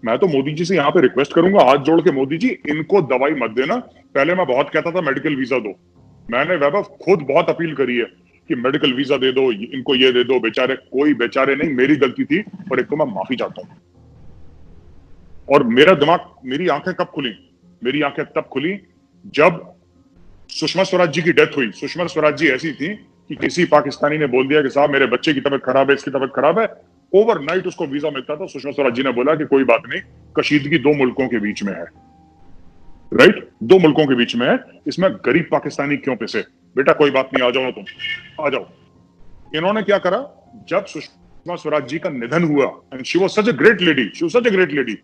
मैं तो मोदी जी से यहां पे रिक्वेस्ट करूंगा, हाथ जोड़ के, मोदी जी इनको दवाई मत देना। पहले मैं बहुत कहता था मेडिकल वीजा दो, मैंने वैभव खुद बहुत अपील करी है कि मेडिकल वीजा दे दो, इनको ये दे दो। बेचारे, कोई बेचारे नहीं, मेरी गलती थी, और एक तो मैं माफी चाहता हूं। और मेरा दिमाग, मेरी आंखें कब खुली? मेरी आंखें तब खुली जब सुषमा स्वराज जी की डेथ हुई। सुषमा स्वराज जी ऐसी थी कि किसी पाकिस्तानी ने बोल दिया कि साहब मेरे बच्चे की तबीयत खराब है, इसकी तबीयत खराब है, ओवरनाइट उसको वीजा मिलता था। सुषमा स्वराज जी ने बोला कि कोई बात नहीं, कशीदगी 2 मुल्कों के बीच में है, राइट? 2 मुल्कों के बीच में है, इसमें गरीब पाकिस्तानी क्यों पिसे? बेटा कोई बात नहीं, आ जाओ, तुम आ जाओ। इन्होंने क्या करा, जब सुषमा स्वराज जी का निधन हुआ, and she was such a great lady, she was such a great lady,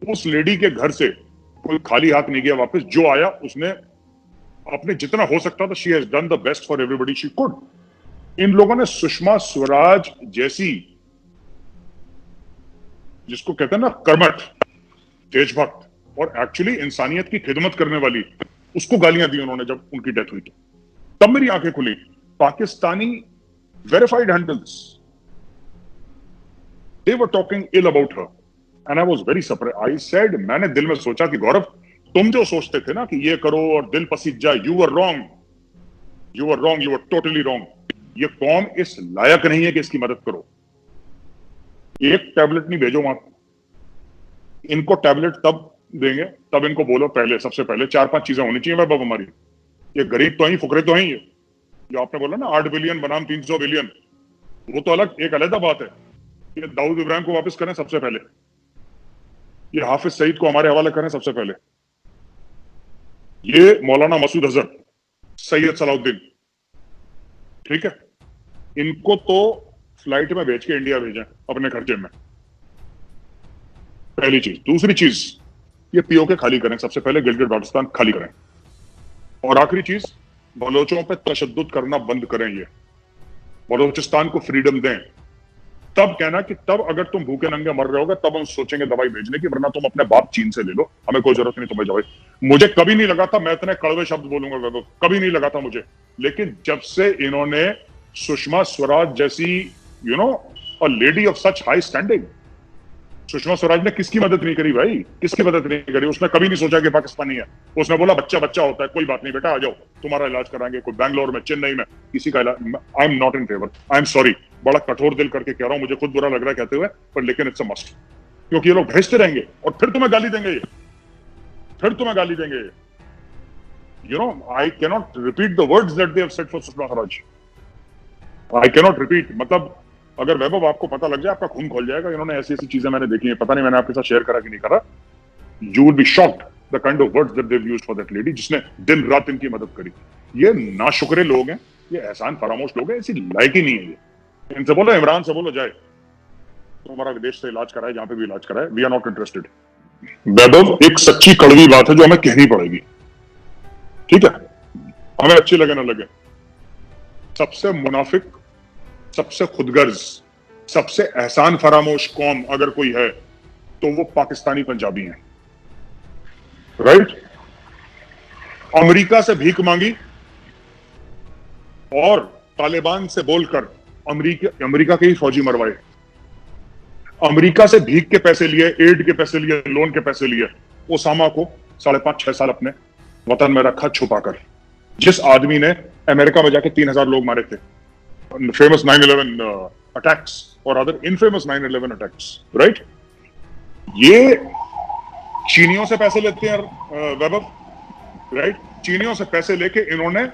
उस लेडी के घर से कोई खाली हाथ नहीं गया वापस। जो आया उसने अपने जितना हो सकता था, she has done the best for everybody she could. इन लोगों ने सुषमा स्वराज जैसी, जिसको कहते हैं ना कर्मठ, देशभक्त और एक्चुअली इंसानियत की खिदमत करने वाली, उसको गालियां दी उन्होंने जब उनकी डेथ हुई। तब मेरी आंखें खुली। Pakistani verified handles, they were talking ill about her, and I was very surprised. I said, मैंने दिल में सोचा कि गौरव, तुम जो सोचते थे ना कि ये करो और दिल पसीज जाए, you were wrong, you were wrong, you were totally wrong. ये कौम इस लायक नहीं है कि इसकी मदद करो। एक टैबलेट नहीं भेजो वहां, इनको टैबलेट तब देंगे, तब इनको बोलो पहले, सबसे पहले 4-5 चीजें होनी चाहिए बाबा हमारी। ये गरीब तो ही, फुकरे तो ही, जो आपने बोला ना 8 बिलियन बनाम 300 बिलियन, वो तो अलग, एक अलग बात है। ये दाऊद इब्राहिम को वापस करें सबसे पहले, ये हाफिज सईद को हमारे हवाले करें सबसे पहले, ये मौलाना मसूद अजहर, सैयद सलाउद्दीन, ठीक है, इनको तो फ्लाइट में भेज के इंडिया भेजें अपने खर्चे में, पहली चीज। दूसरी चीज, ये पीओके खाली करें, सबसे पहले गिलगित बाल्टिस्तान खाली करें। और आखिरी चीज, बलोचों पे तशद्दुद करना बंद करें। ये बलोचिस्तान को फ्रीडम दें। तब कहना कि तब अगर तुम भूखे नंगे मर रहे होगे तब हम सोचेंगे दवाई भेजने की, वरना तुम अपने बाप चीन से ले लो, हमें कोई जरूरत नहीं तुम्हें दवाई। मुझे कभी नहीं लगा था मैं इतने कड़वे शब्द बोलूंगा, कभी नहीं लगा था मुझे। लेकिन जब से इन्होंने सुषमा स्वराज जैसी a lady of such high standing, Sushma Swaraj ने किसकी मदद नहीं करी भाई, किसकी मदद नहीं करी। उसने कभी नहीं सोचा कि पाकिस्तानी है। उसने बोला बच्चा बच्चा होता है, कोई बात नहीं बेटा, आ जाओ तुम्हारा इलाज कराएंगे। कोई बैंगलोर में, चेन्नई में किसी का इलाज। I am not in favour, I am sorry, बड़ा कठोर दिल करके कह रहा हूं, मुझे खुद बुरा लग रहा है कहते हुए, पर लेकिन इट्स अ मस्ट। क्योंकि ये लोग भेजते रहेंगे और फिर तुम्हें गाली देंगे, फिर तुम्हें गाली देंगे। I can not repeat the words that they have said for Sushma Swaraj. I can not repeat. मतलब अगर वैभव आपको पता लग जाए आपका खून खोल जाएगा। इन्होंने ऐसी ऐसी चीजें मैंने देखी हैं, पता नहीं मैंने आपके साथ शेयर करा कि नहीं करा। You would be shocked the kind of words that they have used for that lady, जिसने दिन रात इनकी मदद करी। ये नाशुक्रे लोग हैं, ये एहसान फरामोश लोग हैं, ऐसी लायक ही नहीं है ये। इनसे बोलो, इमरान से बोलो, जाए तो हमारा विदेश से इलाज कराए, जहां पे भी इलाज कराए। We are not interested. Vaibhav, एक सच्ची कड़वी बात है जो हमें कहनी पड़ेगी, ठीक है, हमें अच्छी लगे ना लगे। सबसे मुनाफिक, सबसे खुदगर्ज, सबसे एहसान फरामोश कौम अगर कोई है तो वो पाकिस्तानी पंजाबी हैं, राइट। अमेरिका से भीख मांगी और तालिबान से बोलकर अमेरिका के ही फौजी मरवाए। अमेरिका से भीख के पैसे लिए, एड के पैसे लिए, लोन के पैसे लिए। ओसामा को 5.5-6 साल अपने वतन में रखा छुपाकर। जिस आदमी ने अमेरिका में जाके 3,000 लोग मारे थे, फेमस 9/11 अटैक्स और अदर इनफेमस 9/11 अटैक्स, राइट। ये चीनियों से पैसे लेते हैं वैभव, राइट। चीनियों से पैसे लेके इन्होंने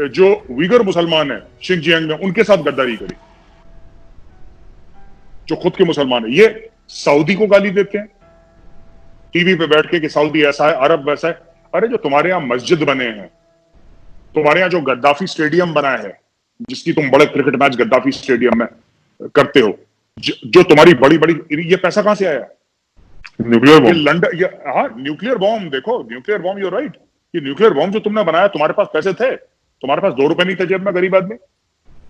जो उइगर मुसलमान है शिनजियांग में, उनके साथ गद्दारी करी, जो खुद के मुसलमान है। ये सऊदी को गाली देते हैं टीवी पे बैठ के कि सऊदी ऐसा है, अरब वैसा है। अरे जो तुम्हारे यहां मस्जिद बने हैं, तुम्हारे यहां जो गद्दाफी स्टेडियम बना है, जिसकी तुम बड़े क्रिकेट मैच गद्दाफी स्टेडियम में करते हो, जो तुम्हारी बड़ी बड़ी, ये पैसा कहां से आया?
Nuclear bomb.
लंदन, हाँ न्यूक्लियर बॉम्ब। देखो न्यूक्लियर बॉम्ब, यूर राइट। ये न्यूक्लियर बॉम्ब जो तुमने बनाया, तुम्हारे पास पैसे थे? तुम्हारे पास 2 रुपए नहीं थे जेब में, गरीब आदमी?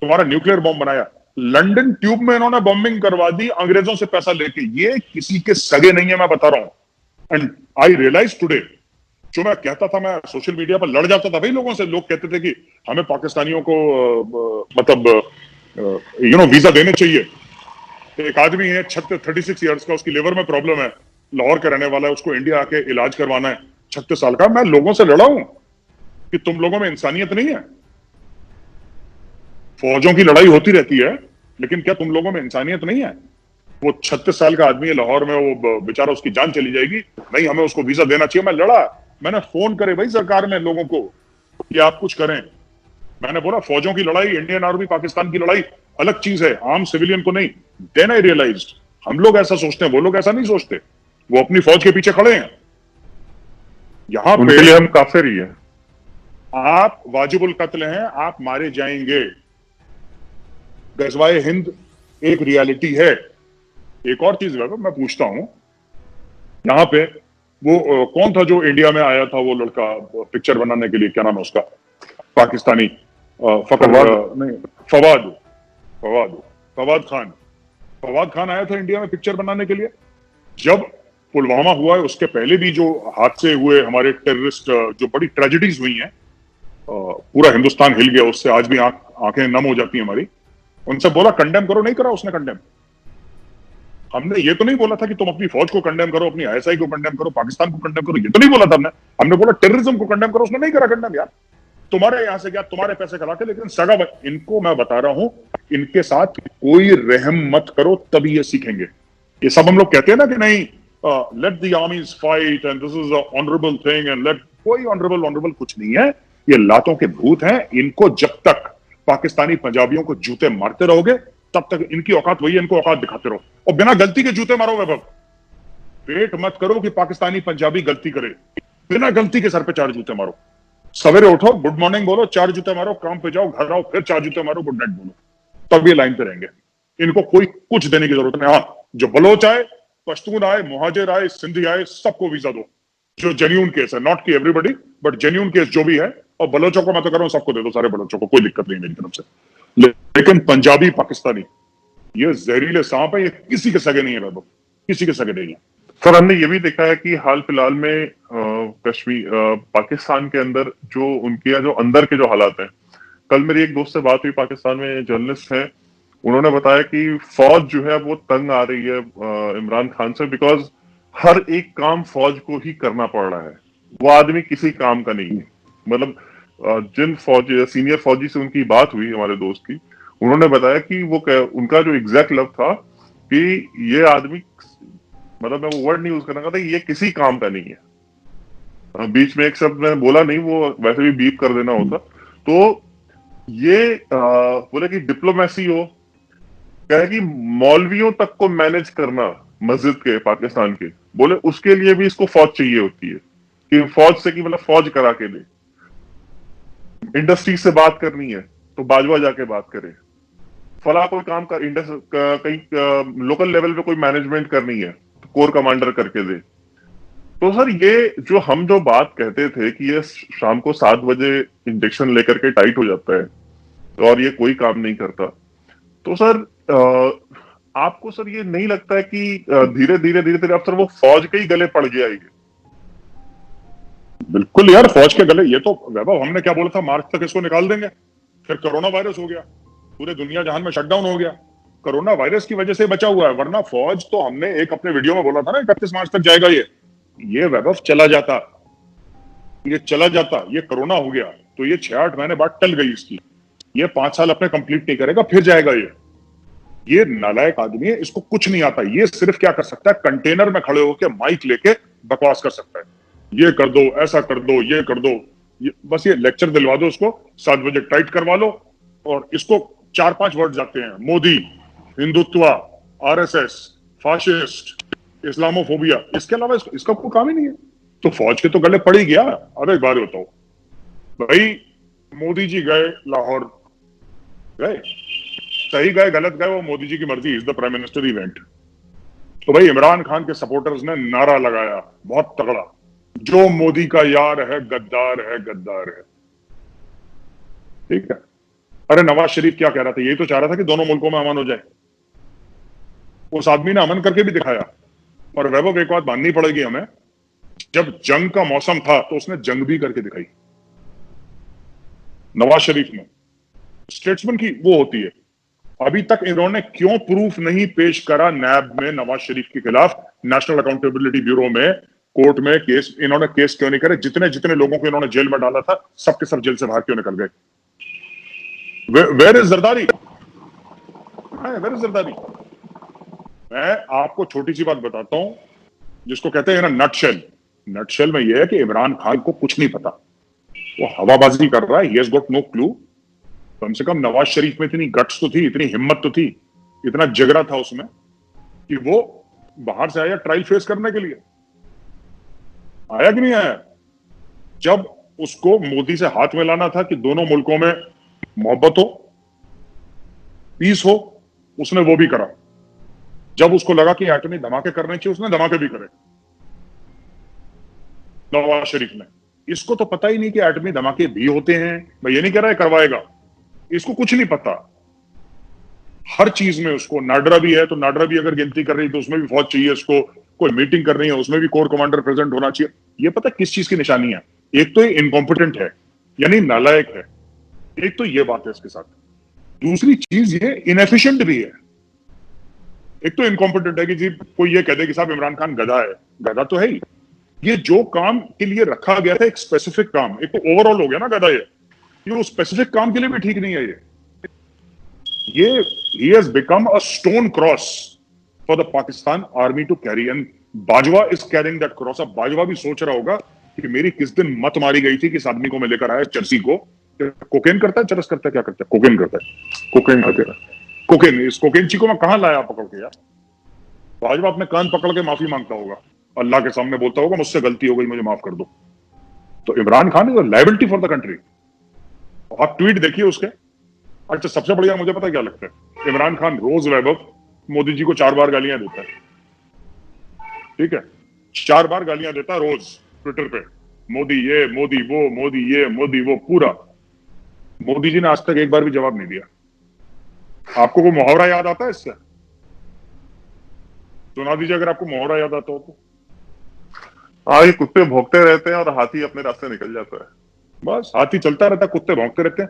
तुम्हारा न्यूक्लियर बॉम्ब बनाया। लंदन ट्यूब में इन्होंने बॉम्बिंग करवा दी अंग्रेजों से पैसा लेके। ये किसी के सगे नहीं है, मैं बता रहा हूं। एंड आई रियलाइज टुडे, जो मैं कहता था, मैं सोशल मीडिया पर लड़ जाता था भाई लोगों से। लोग कहते थे कि हमें पाकिस्तानियों को मतलब वीजा देने चाहिए। एक आदमी है 36 ईयर्स का, उसकी लिवर में प्रॉब्लम है, लाहौर का रहने वाला है, उसको इंडिया आके इलाज करवाना है, 36 साल का। मैं लोगों से लड़ा हूं कि तुम लोगों में इंसानियत नहीं है। फौजों की लड़ाई होती रहती है, लेकिन क्या तुम लोगों में इंसानियत नहीं है? वो 36 साल का आदमी है लाहौर में, वो बेचारा, उसकी जान चली जाएगी, नहीं हमें उसको वीजा देना चाहिए। मैं लड़ा, मैंने फोन करे भाई सरकार में लोगों को कि आप कुछ करें। मैंने बोला फौजों की लड़ाई, इंडियन आर्मी पाकिस्तान की लड़ाई अलग चीज है, आम सिविलियन को नहीं। देन आई रियलाइज्ड, हम लोग ऐसा सोचते हैं, वो लोग ऐसा नहीं सोचते। वो अपनी फौज के पीछे खड़े हैं। यहां पे
उनके लिए हम काफिर ही है।
आप वाजिबुल कत्ल हैं, आप मारे जाएंगे। गजवाए हिंद एक रियलिटी है। एक और चीज मैं पूछता हूं, यहां पे वो कौन था जो इंडिया में आया था, वो लड़का पिक्चर बनाने के लिए, क्या नाम है उसका, पाकिस्तानी, फवाद खान आया था इंडिया में पिक्चर बनाने के लिए। जब पुलवामा हुआ है, उसके पहले भी जो हादसे हुए हमारे टेररिस्ट, जो बड़ी ट्रेजेडीज हुई हैं, पूरा हिंदुस्तान हिल गया उससे। आज भी आंखें नम हो जाती हैं हमारी। उनसे बोला कंडेम करो, नहीं करा उसने कंडेम। हमने ये तो नहीं बोला था कि तुम अपनी फौज को कंडेम करो, अपनी आईएसआई को कंडेम करो, पाकिस्तान को कंडेम करो, ये तो नहीं बोला था हमने। हमने बोला टेररिज्म को कंडेम करो, उसने नहीं करा कंडेम। यार तुम्हारे यहां से क्या, तुम्हारे पैसे खिला के, लेकिन सगा इनको मैं बता रहा हूं, इनके साथ कोई रहम मत करो, तभी ये सीखेंगे। ये सब हम लोग कहते हैं ना कि नहीं, let the armies fight and this is a honourable thing and let, कोई ऑनरेबल कुछ नहीं है। ये लातों के भूत हैं। इनको जब तक पाकिस्तानी पंजाबियों को जूते मारते रहोगे, तब तक इनकी औकात वही है, इनको औकात दिखाते रहो। और बिना गलती के जूते मारो वैभव। वेट मत करो कि पाकिस्तानी पंजाबी गलती करे, बिना गलती के सर पे 4 जूते मारो। सवेरे उठो, गुड मॉर्निंग बोलो, 4 जूते मारो, काम पे जाओ, घर आओ, फिर 4 जूते मारो, गुड नाइट बोलो, तब ये लाइन पे रहेंगे। इनको कोई कुछ देने की जरूरत नहीं। हाँ, जो बलोच आए, पश्तून आए, मुहाजिर आए, सिंधी आए, सबको वीजा दो। जो जेन्यून केस है, नॉट कि एवरीबॉडी, बट जेन्यून केस जो भी है, और बलोचों को मैं तो कर रहा हूं सबको दे दो, सारे बलोचों को, कोई दिक्कत नहीं मेरी तरफ से। लेकिन पंजाबी पाकिस्तानी ये जहरीले सांप है, ये किसी के सगे नहीं है बाबू, किसी के सगे नहीं है।
सर हमने ये भी देखा है कि हाल फिलहाल में कश्मीर पाकिस्तान के अंदर जो उनके जो अंदर के जो हालात हैं, कल मेरी एक दोस्त से बात हुई, पाकिस्तान में जर्नलिस्ट हैं, उन्होंने बताया कि फौज जो है वो तंग आ रही है इमरान खान से, बिकॉज हर एक काम फौज को ही करना पड़ रहा है, वो आदमी किसी काम का नहीं है। मतलब जिन फौजी सीनियर फौजी से उनकी बात हुई हमारे दोस्त की, उन्होंने बताया कि वो उनका जो एग्जैक्ट लफ्ज था कि ये आदमी, मतलब मैं वो वर्ड नहीं यूज करना चाहता, ये किसी काम का नहीं है। बीच में एक शब्द मैंने बोला नहीं, वो वैसे भी बीप कर देना होता। तो ये बोले कि डिप्लोमेसी हो, कहे कि मौलवियों तक को मैनेज करना मस्जिद के पाकिस्तान के, बोले उसके लिए भी इसको फौज चाहिए होती है, कि फौज से कि मतलब फौज करा के दे। इंडस्ट्री से बात करनी है तो बाजवा जाके बात करे, फला कोई काम कर कहीं लोकल लेवल पे कोई मैनेजमेंट करनी है तो कोर कमांडर करके दे। तो सर ये जो हम जो बात कहते थे कि ये शाम को 7 बजे इंजेक्शन लेकर के टाइट हो जाता है और ये कोई काम नहीं करता, तो सर आपको सर ये नहीं लगता है कि धीरे धीरे अब सर वो फौज के ही गले पड़ गया है?
बिल्कुल यार, फौज के गले। ये तो वैभव हमने क्या बोला था, मार्च तक इसको निकाल देंगे, फिर कोरोना वायरस हो गया, पूरे दुनिया जहान में शटडाउन हो गया, कोरोना वायरस की वजह से बचा हुआ है, वरना फौज तो हमने एक अपने वीडियो में बोला था ना 31 मार्च तक जाएगा ये वैभव चला जाता, ये कोरोना हो गया तो ये 6-8 महीने बाद टल गई इसकी, ये 5 साल अपने कंप्लीट नहीं करेगा, फिर जाएगा ये नालायक आदमी है, इसको कुछ नहीं आता। ये सिर्फ क्या कर सकता है, कंटेनर में खड़े होकर माइक लेके बकवास कर सकता है, ये कर दो, ऐसा कर दो, ये कर दो, बस ये लेक्चर दिलवा दो उसको, 7 बजे टाइट करवा लो, और इसको 4-5 वर्ड जाते हैं, Modi, Hindutva, RSS, fascist, Islamophobia, इसके अलावा इसका कोई काम ही नहीं है। तो फौज के तो गले पड़ ही गया। अब एक बात बताओ भाई, मोदी जी गए लाहौर, गए, सही गए गलत गए वो मोदी जी की मर्जी, is the prime minister event. तो भाई इमरान खान के सपोर्टर्स ने नारा लगाया बहुत तगड़ा, जो मोदी का यार है गद्दार है, गद्दार है। ठीक है, अरे नवाज शरीफ क्या कह रहा था, यही तो चाह रहा था कि दोनों मुल्कों में अमन हो जाए, उस आदमी ने अमन करके भी दिखाया। और वैभव एक बात माननी पड़ेगी हमें, जब जंग का मौसम था तो उसने जंग भी करके दिखाई। नवाज शरीफ ने, स्टेट्समैन की वो होती है, अभी तक इन्होंने क्यों प्रूफ नहीं पेश करा नैब में नवाज शरीफ के खिलाफ, नेशनल अकाउंटेबिलिटी ब्यूरो में, कोर्ट में केस, इन्होंने केस क्यों नहीं करे? जितने जितने लोगों को इन्होंने जेल में डाला था सबके सब जेल से बाहर क्यों निकल गए? Where is Zardari? Where is Zardari? मैं आपको छोटी सी बात बताता हूं, जिसको कहते हैं ना नटशेल। नटशेल में यह है कि इमरान खान को कुछ नहीं पता, वो हवाबाजी कर रहा है, he has got no clue. कम से कम नवाज शरीफ में इतनी गट्स तो थी, इतनी हिम्मत तो थी, इतना जिगरा था उसमें कि वो बाहर से आया ट्रायल फेस करने के लिए। आया कि नहीं आया? जब उसको मोदी से हाथ मिलाना था कि दोनों मुल्कों में मोहब्बत हो, पीस हो, उसने वो भी करा। जब उसको लगा कि एटमी धमाके करने चाहिए, उसने धमाके भी करे नवाज शरीफ ने। इसको तो पता ही नहीं कि एटमी धमाके भी होते हैं। मैं ये नहीं कह रहा है करवाएगा, इसको कुछ नहीं पता। हर चीज में उसको, नाडरा भी है तो नाडरा भी अगर गिनती कर रही है तो उसमें भी फौज चाहिए इसको, कोई मीटिंग कर रही है उसमें भी कोर कमांडर प्रेजेंट होना चाहिए। ये पता किस चीज की निशानी है? एक तो ये इनकॉम्पिटेंट है, यानी नालायक है, एक तो ये बात है इसके साथ। दूसरी चीज ये इनएफिशिएंट भी है। एक तो इनकॉम्पिटेंट है कि जी कोई ये कह दे कि साहब इमरान खान गधा है, गधा तो है ही। ये जो काम के लिए रखा गया था, एक स्पेसिफिक काम, एक तो ओवरऑल हो गया ना गधा, ये उस स्पेसिफिक काम के लिए भी ठीक नहीं है। ये he has become a stone cross for the Pakistan army to carry, and Bajwa is carrying that cross। अब बाजवा भी सोच रहा होगा कि मेरी किस दिन मत मारी गई थी, किस आदमी को मैं लेकर आया चरसी को। कोकेन करता है, चरस करता है, क्या करता है? कोकेन करता है, कोकेन करता है, कोकेन। इस कोकेन ची को मैं कहां लाया पकड़ के यार? बाजवा अपने कान पकड़ के माफी मांगता होगा, अल्लाह के सामने बोलता होगा मुझसे गलती हो गई, मुझे माफ कर दो। तो Imran Khan is a liability for the country. आप ट्वीट देखिए उसके। अच्छा, सबसे बढ़िया मुझे पता क्या लगता है, इमरान खान रोज वैभव मोदी जी को 4 बार गालियां देता है। ठीक है, 4 बार गालियां देता है रोज, ट्विटर पे, मोदी ये, मोदी वो, मोदी ये, मोदी वो, पूरा। मोदी जी ने आज तक एक बार भी जवाब नहीं दिया। आपको वो मुहावरा याद आता है इससे? सुना दीजिए अगर आपको मुहावरा याद आता हो तो।
हाँ, ये कुत्ते भौंकते रहते हैं और हाथी अपने रास्ते निकल जाता है।
बस हाथी चलता रहता है, कुत्ते भौंकते रहते हैं।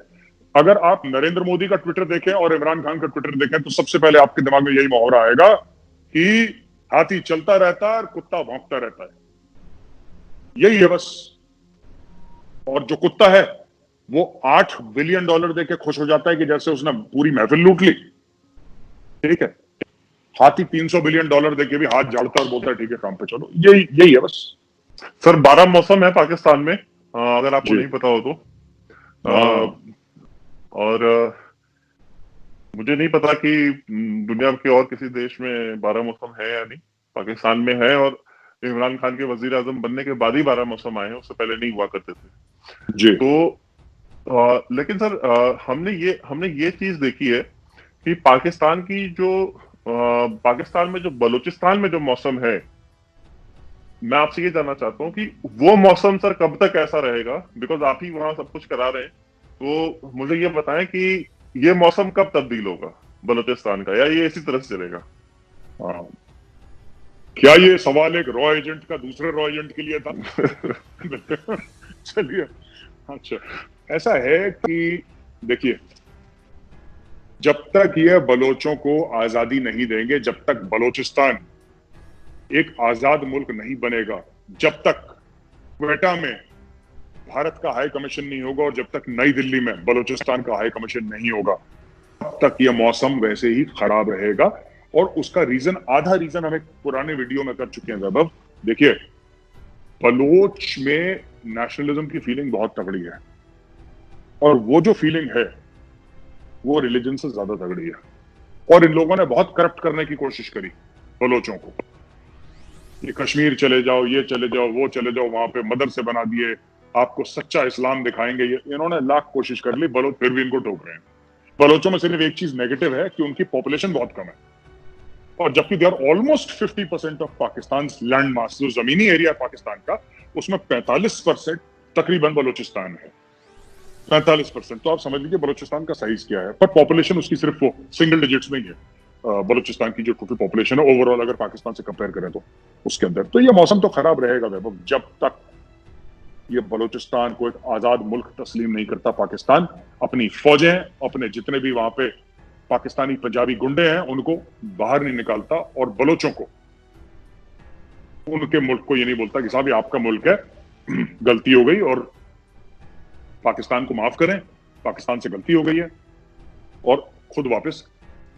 अगर आप नरेंद्र मोदी का ट्विटर देखें और इमरान खान का ट्विटर देखें तो सबसे पहले आपके दिमाग में यही मुहावरा आएगा कि हाथी चलता रहता है और कुत्ता भौंकता रहता है। यही है बस। और जो कुत्ता है वो $8 बिलियन देके खुश हो जाता है कि जैसे उसने पूरी महफिल लूट ली। ठीक है, हाथी $300 बिलियन देके भी हाथ झाड़ता और बोलता है ठीक है काम पे चलो। यही यही है बस।
सर 12 मौसम है पाकिस्तान में, अगर आपको
जी
नहीं पता हो तो।
हाँ।
और मुझे नहीं पता कि दुनिया के और किसी देश में 12 मौसम है या नहीं। पाकिस्तान में है, और इमरान खान के वजीर आजम बनने के बाद ही 12 मौसम आए हैं, उससे पहले नहीं हुआ करते थे।
जी
तो लेकिन सर हमने ये चीज देखी है कि पाकिस्तान में जो बलूचिस्तान में जो मौसम है, मैं आपसे ये जानना चाहता हूँ कि वो मौसम सर कब तक ऐसा रहेगा, बिकॉज आप ही वहां सब कुछ करा रहे हैं। तो मुझे ये बताएं कि ये मौसम कब तब्दील होगा बलूचिस्तान का, या ये इसी तरह से चलेगा?
हाँ। क्या ये सवाल एक रॉ एजेंट का दूसरे रॉ एजेंट के लिए था? चलिए। अच्छा, ऐसा है कि देखिए, जब तक ये बलोचों को आजादी नहीं देंगे, जब तक बलोचिस्तान एक आजाद मुल्क नहीं बनेगा, जब तक क्वेटा में भारत का हाई कमीशन नहीं होगा और जब तक नई दिल्ली में बलोचिस्तान का हाई कमीशन नहीं होगा, तब तक ये मौसम वैसे ही खराब रहेगा। और उसका रीजन, आधा रीजन हम एक पुराने वीडियो में कर चुके हैं वैभव। देखिए, बलोच में नेशनलिज्म की फीलिंग बहुत तगड़ी है, और वो जो फीलिंग है वो रिलीजन से ज्यादा तगड़ी है। और इन लोगों ने बहुत करप्ट करने की कोशिश करी बलोचों को, ये कश्मीर चले जाओ, ये चले जाओ, वो चले जाओ, वहां पे मदरसे बना दिए, आपको सच्चा इस्लाम दिखाएंगे। ये इन्होंने लाख कोशिश कर ली, बलोच फिर भी इनको ठोक रहे हैं। बलोचों में सिर्फ एक चीज नेगेटिव है कि उनकी पॉपुलेशन बहुत कम है, और जबकि they are almost 50% of Pakistan land mass, जो जमीनी एरिया पाकिस्तान का, उसमें 45% तकरीबन बलोचिस्तान है। 45%। तो आप समझ लीजिए बलोचिस्तान का साइज क्या है। पर पॉपुलेशन उसकी सिर्फ वो सिंगल डिजिट्स नहीं है। बलूचिस्तान की जो टोटल पॉपुलेशन है ओवरऑल, अगर पाकिस्तान से कंपेयर करें तो उसके अंदर, तो ये मौसम तो खराब रहेगा वैभव, जब तक ये बलूचिस्तान को एक आजाद मुल्क तस्लीम नहीं करता। पाकिस्तान अपनी फौजें, अपने जितने भी वहां पे पाकिस्तानी पंजाबी गुंडे हैं, उनको बाहर नहीं निकालता, और बलोचों को, उनके मुल्क को ये नहीं बोलता कि साहब ये आपका मुल्क है, गलती हो गई और पाकिस्तान को माफ करें, पाकिस्तान से गलती हो गई है, और खुद वापस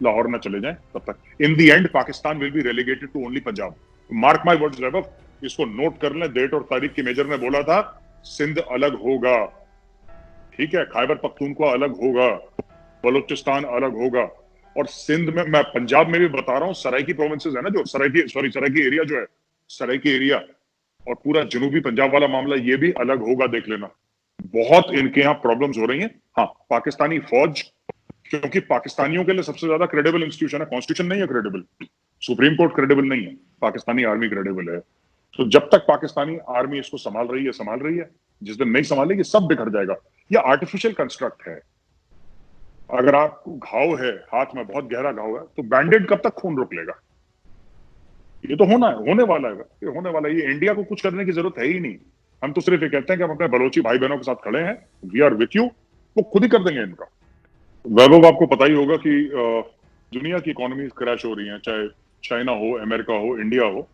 लाहौर न चले जाएं। तब तक in the end Pakistan will be relegated to only Punjab. Mark my words Vaibhav, इसको नोट कर लें, डेट और तारीख की। मेजर ने बोला था सिंध अलग होगा, ठीक है, खैबर पख्तूनख्वा अलग होगा, बलूचिस्तान अलग होगा, और सिंध में, मैं पंजाब में भी बता रहा हूं, सराइकी प्रोविंसेस है ना, जो सराइकी एरिया जो है, सराइकी एरिया, और पूरा जनूबी पंजाब वाला मामला, ये भी अलग होगा, देख लेना। बहुत इनके यहाँ प्रॉब्लम्स हो रही हैं। हाँ, पाकिस्तानी फौज, क्योंकि पाकिस्तानियों के लिए सबसे ज्यादा क्रेडिबल इंस्टीट्यूशन है, कॉन्स्टिट्यूशन नहीं है क्रेडिबल, सुप्रीम कोर्ट क्रेडिबल नहीं है, पाकिस्तानी आर्मी क्रेडिबल है। तो जब तक पाकिस्तानी आर्मी इसको संभाल रही है, जिस दिन नहीं संभालेगी सब बिखर जाएगा। ये आर्टिफिशियल कंस्ट्रक्ट है। अगर आपको घाव है, हाथ में बहुत गहरा घाव है, तो बैंडेड कब तक खून रोक लेगा? ये तो होने वाला है, ये होने वाला है। ये इंडिया को कुछ करने की जरूरत है ही नहीं। हम तो सिर्फ ये कहते हैं कि हम अपने बलोची भाई बहनों के साथ खड़े हैं, वी आर विथ यू, वो खुद ही कर देंगे इनका। वैभव, आपको पता ही होगा कि दुनिया की इकोनॉमी क्रैश हो रही है, चाहे चाइना हो, अमेरिका हो, इंडिया हो।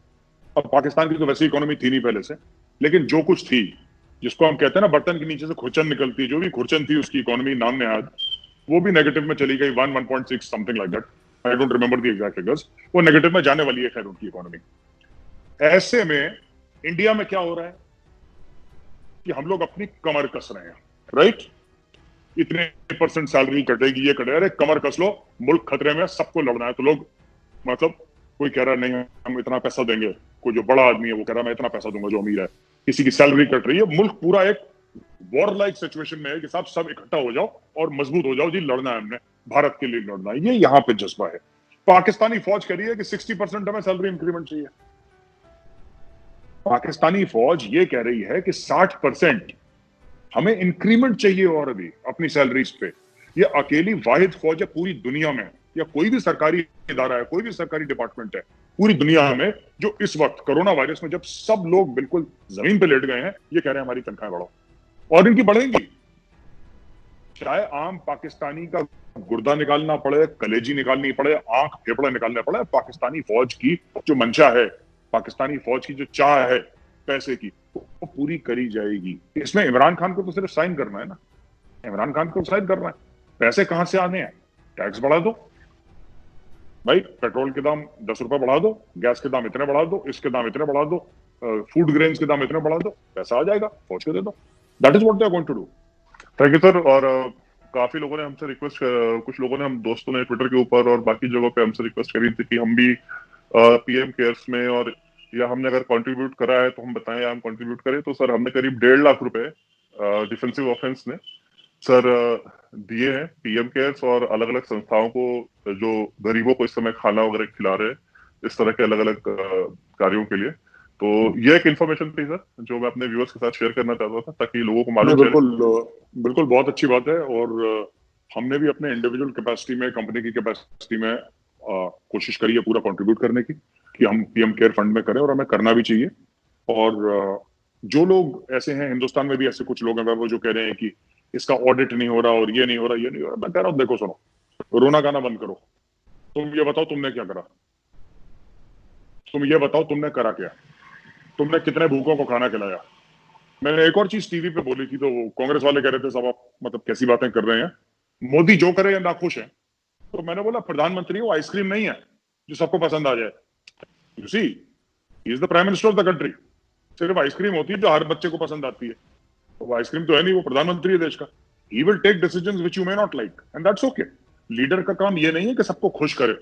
अब पाकिस्तान की तो वैसी इकोनॉमी थी नहीं पहले से, लेकिन जो कुछ थी, जिसको हम कहते हैं ना बर्तन के नीचे से खुरचन निकलती, जो भी खुरचन थी उसकी इकोनॉमी नाम नेहाद, वो भी नेगेटिव में चली गई, 1.6 something like that, I don't remember the exact figures. वो नेगेटिव में जाने वाली है खैर उनकी इकोनॉमी। ऐसे में इंडिया में क्या हो रहा है कि हम लोग अपनी कमर कस रहे हैं, राइट? इतने % सैलरी कटेगी, ये कटेगा, अरे कमर कस लो, मुल्क खतरे में, सबको लड़ना है। तो लोग, मतलब कोई कह रहा है नहीं हम इतना पैसा देंगे, कोई जो बड़ा आदमी है वो कह रहा है मैं इतना पैसा दूंगा, जो अमीर है, किसी की सैलरी कट रही है, मुल्क पूरा एक वॉर लाइक सिचुएशन में है कि साहब सब इकट्ठा हो जाओ और मजबूत हो जाओ जी, लड़ना है हमने, भारत के लिए लड़ना है। ये यहाँ पे जज्बा है। पाकिस्तानी फौज कह रही है कि 60% हमें सैलरी इंक्रीमेंट चाहिए, पाकिस्तानी फौज ये कह रही है कि 60% हमें इंक्रीमेंट चाहिए और अभी अपनी सैलरीज पे। ये अकेली वाहिद फौज है पूरी दुनिया में, या कोई भी सरकारी इदारा है, कोई भी सरकारी डिपार्टमेंट है पूरी दुनिया में, जो इस वक्त कोरोना वायरस में जब सब लोग बिल्कुल जमीन पे लेट गए हैं, ये कह रहे हैं हमारी तनख्वाहें बढ़ाओ, और इनकी बढ़ेंगी। चाहे आम पाकिस्तानी का गुर्दा निकालना पड़े, कलेजी निकालनी पड़े, आंख फेफड़ा निकालना पड़े, पाकिस्तानी फौज की जो मंशा है, पाकिस्तानी फौज की जो चाह है पैसे की, वो पूरी करी जाएगी। इसमें इमरान खान को तो सिर्फ साइन करना है ना, इमरान खान को साइन करना है। पैसे कहां से आने हैं? टैक्स बढ़ा दो भाई, पेट्रोल के दाम 10 रुपए बढ़ा दो, गैस के दाम इतने बढ़ा दो, इसके दाम इतने बढ़ा दो, फूड ग्रेन्स के दाम इतने बढ़ा दो, पैसा आ जाएगा, फौज को दे दो। That is what they are going to do.
Thank you sir. और काफी लोगों ने हमसे रिक्वेस्ट, कुछ लोगों ने, हम दोस्तों ने ट्विटर के ऊपर और बाकी जगहों पे हमसे रिक्वेस्ट करी थी कि हम भी पीएम केयर्स में, और या हमने अगर कंट्रीब्यूट करा है तो हम बताएं या हम कंट्रीब्यूट करें। तो सर हमने करीब 1.5 लाख रुपए डिफेंसिव ऑफेंस ने सर दिए हैं पीएम केयर्स और अलग अलग संस्थाओं को जो गरीबों को इस समय खाना वगैरह खिला रहे हैं, इस तरह के अलग अलग कार्यों के लिए। तो ये एक इन्फॉर्मेशन थी सर जो मैं अपने व्यूअर्स के साथ शेयर करना चाहता था, ताकि लोगों को मालूम चले।
बिल्कुल बहुत अच्छी बात है। और हमने भी अपने इंडिविजुअल कैपेसिटी में, कंपनी की कैपेसिटी में कोशिश करी है पूरा कंट्रीब्यूट करने की, कि हम पीएम केयर फंड में करें, और हमें करना भी चाहिए। और जो लोग ऐसे हैं, हिंदुस्तान में भी ऐसे कुछ लोग हैं वो जो कह रहे हैं कि इसका ऑडिट नहीं हो रहा और ये नहीं हो रहा, ये नहीं हो रहा, मैं कह रहा हूं देखो सुनो, रोना गाना बंद करो। तुम ये बताओ तुमने क्या करा, तुम ये बताओ तुमने करा क्या, तुमने कितने भूखों को खाना खिलाया। मैंने एक और चीज टीवी पे बोली थी, तो कांग्रेस वाले कह रहे थे साहब आप मतलब कैसी बातें कर रहे हैं, मोदी जो करे या नाखुश है। तो मैंने बोला प्रधानमंत्री वो आइसक्रीम नहीं है जो सबको पसंद आ जाए। You see, he is the prime minister of the country. सिर्फ आइसक्रीम होती है जो हर बच्चे को पसंद आती है, तो वो आइसक्रीम तो है नहीं, वो प्रधानमंत्री है देश का। He will take decisions which you may not like, and that's okay. Leader का काम ये नहीं है कि सबको खुश करे,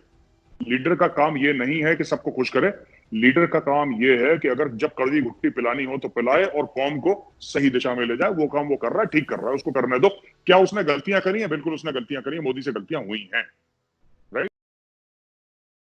लीडर का काम ये नहीं है कि सबको खुश करे। लीडर का काम ये है कि अगर जब कड़वी घुट्टी पिलानी हो तो पिलाए और कौम को सही दिशा में ले जाए। वो काम वो कर रहा है, ठीक कर रहा है, उसको करने दो। क्या उसने गलतियां करी हैं? बिल्कुल उसने गलतियां करी हैं, मोदी से गलतियां हुई हैं।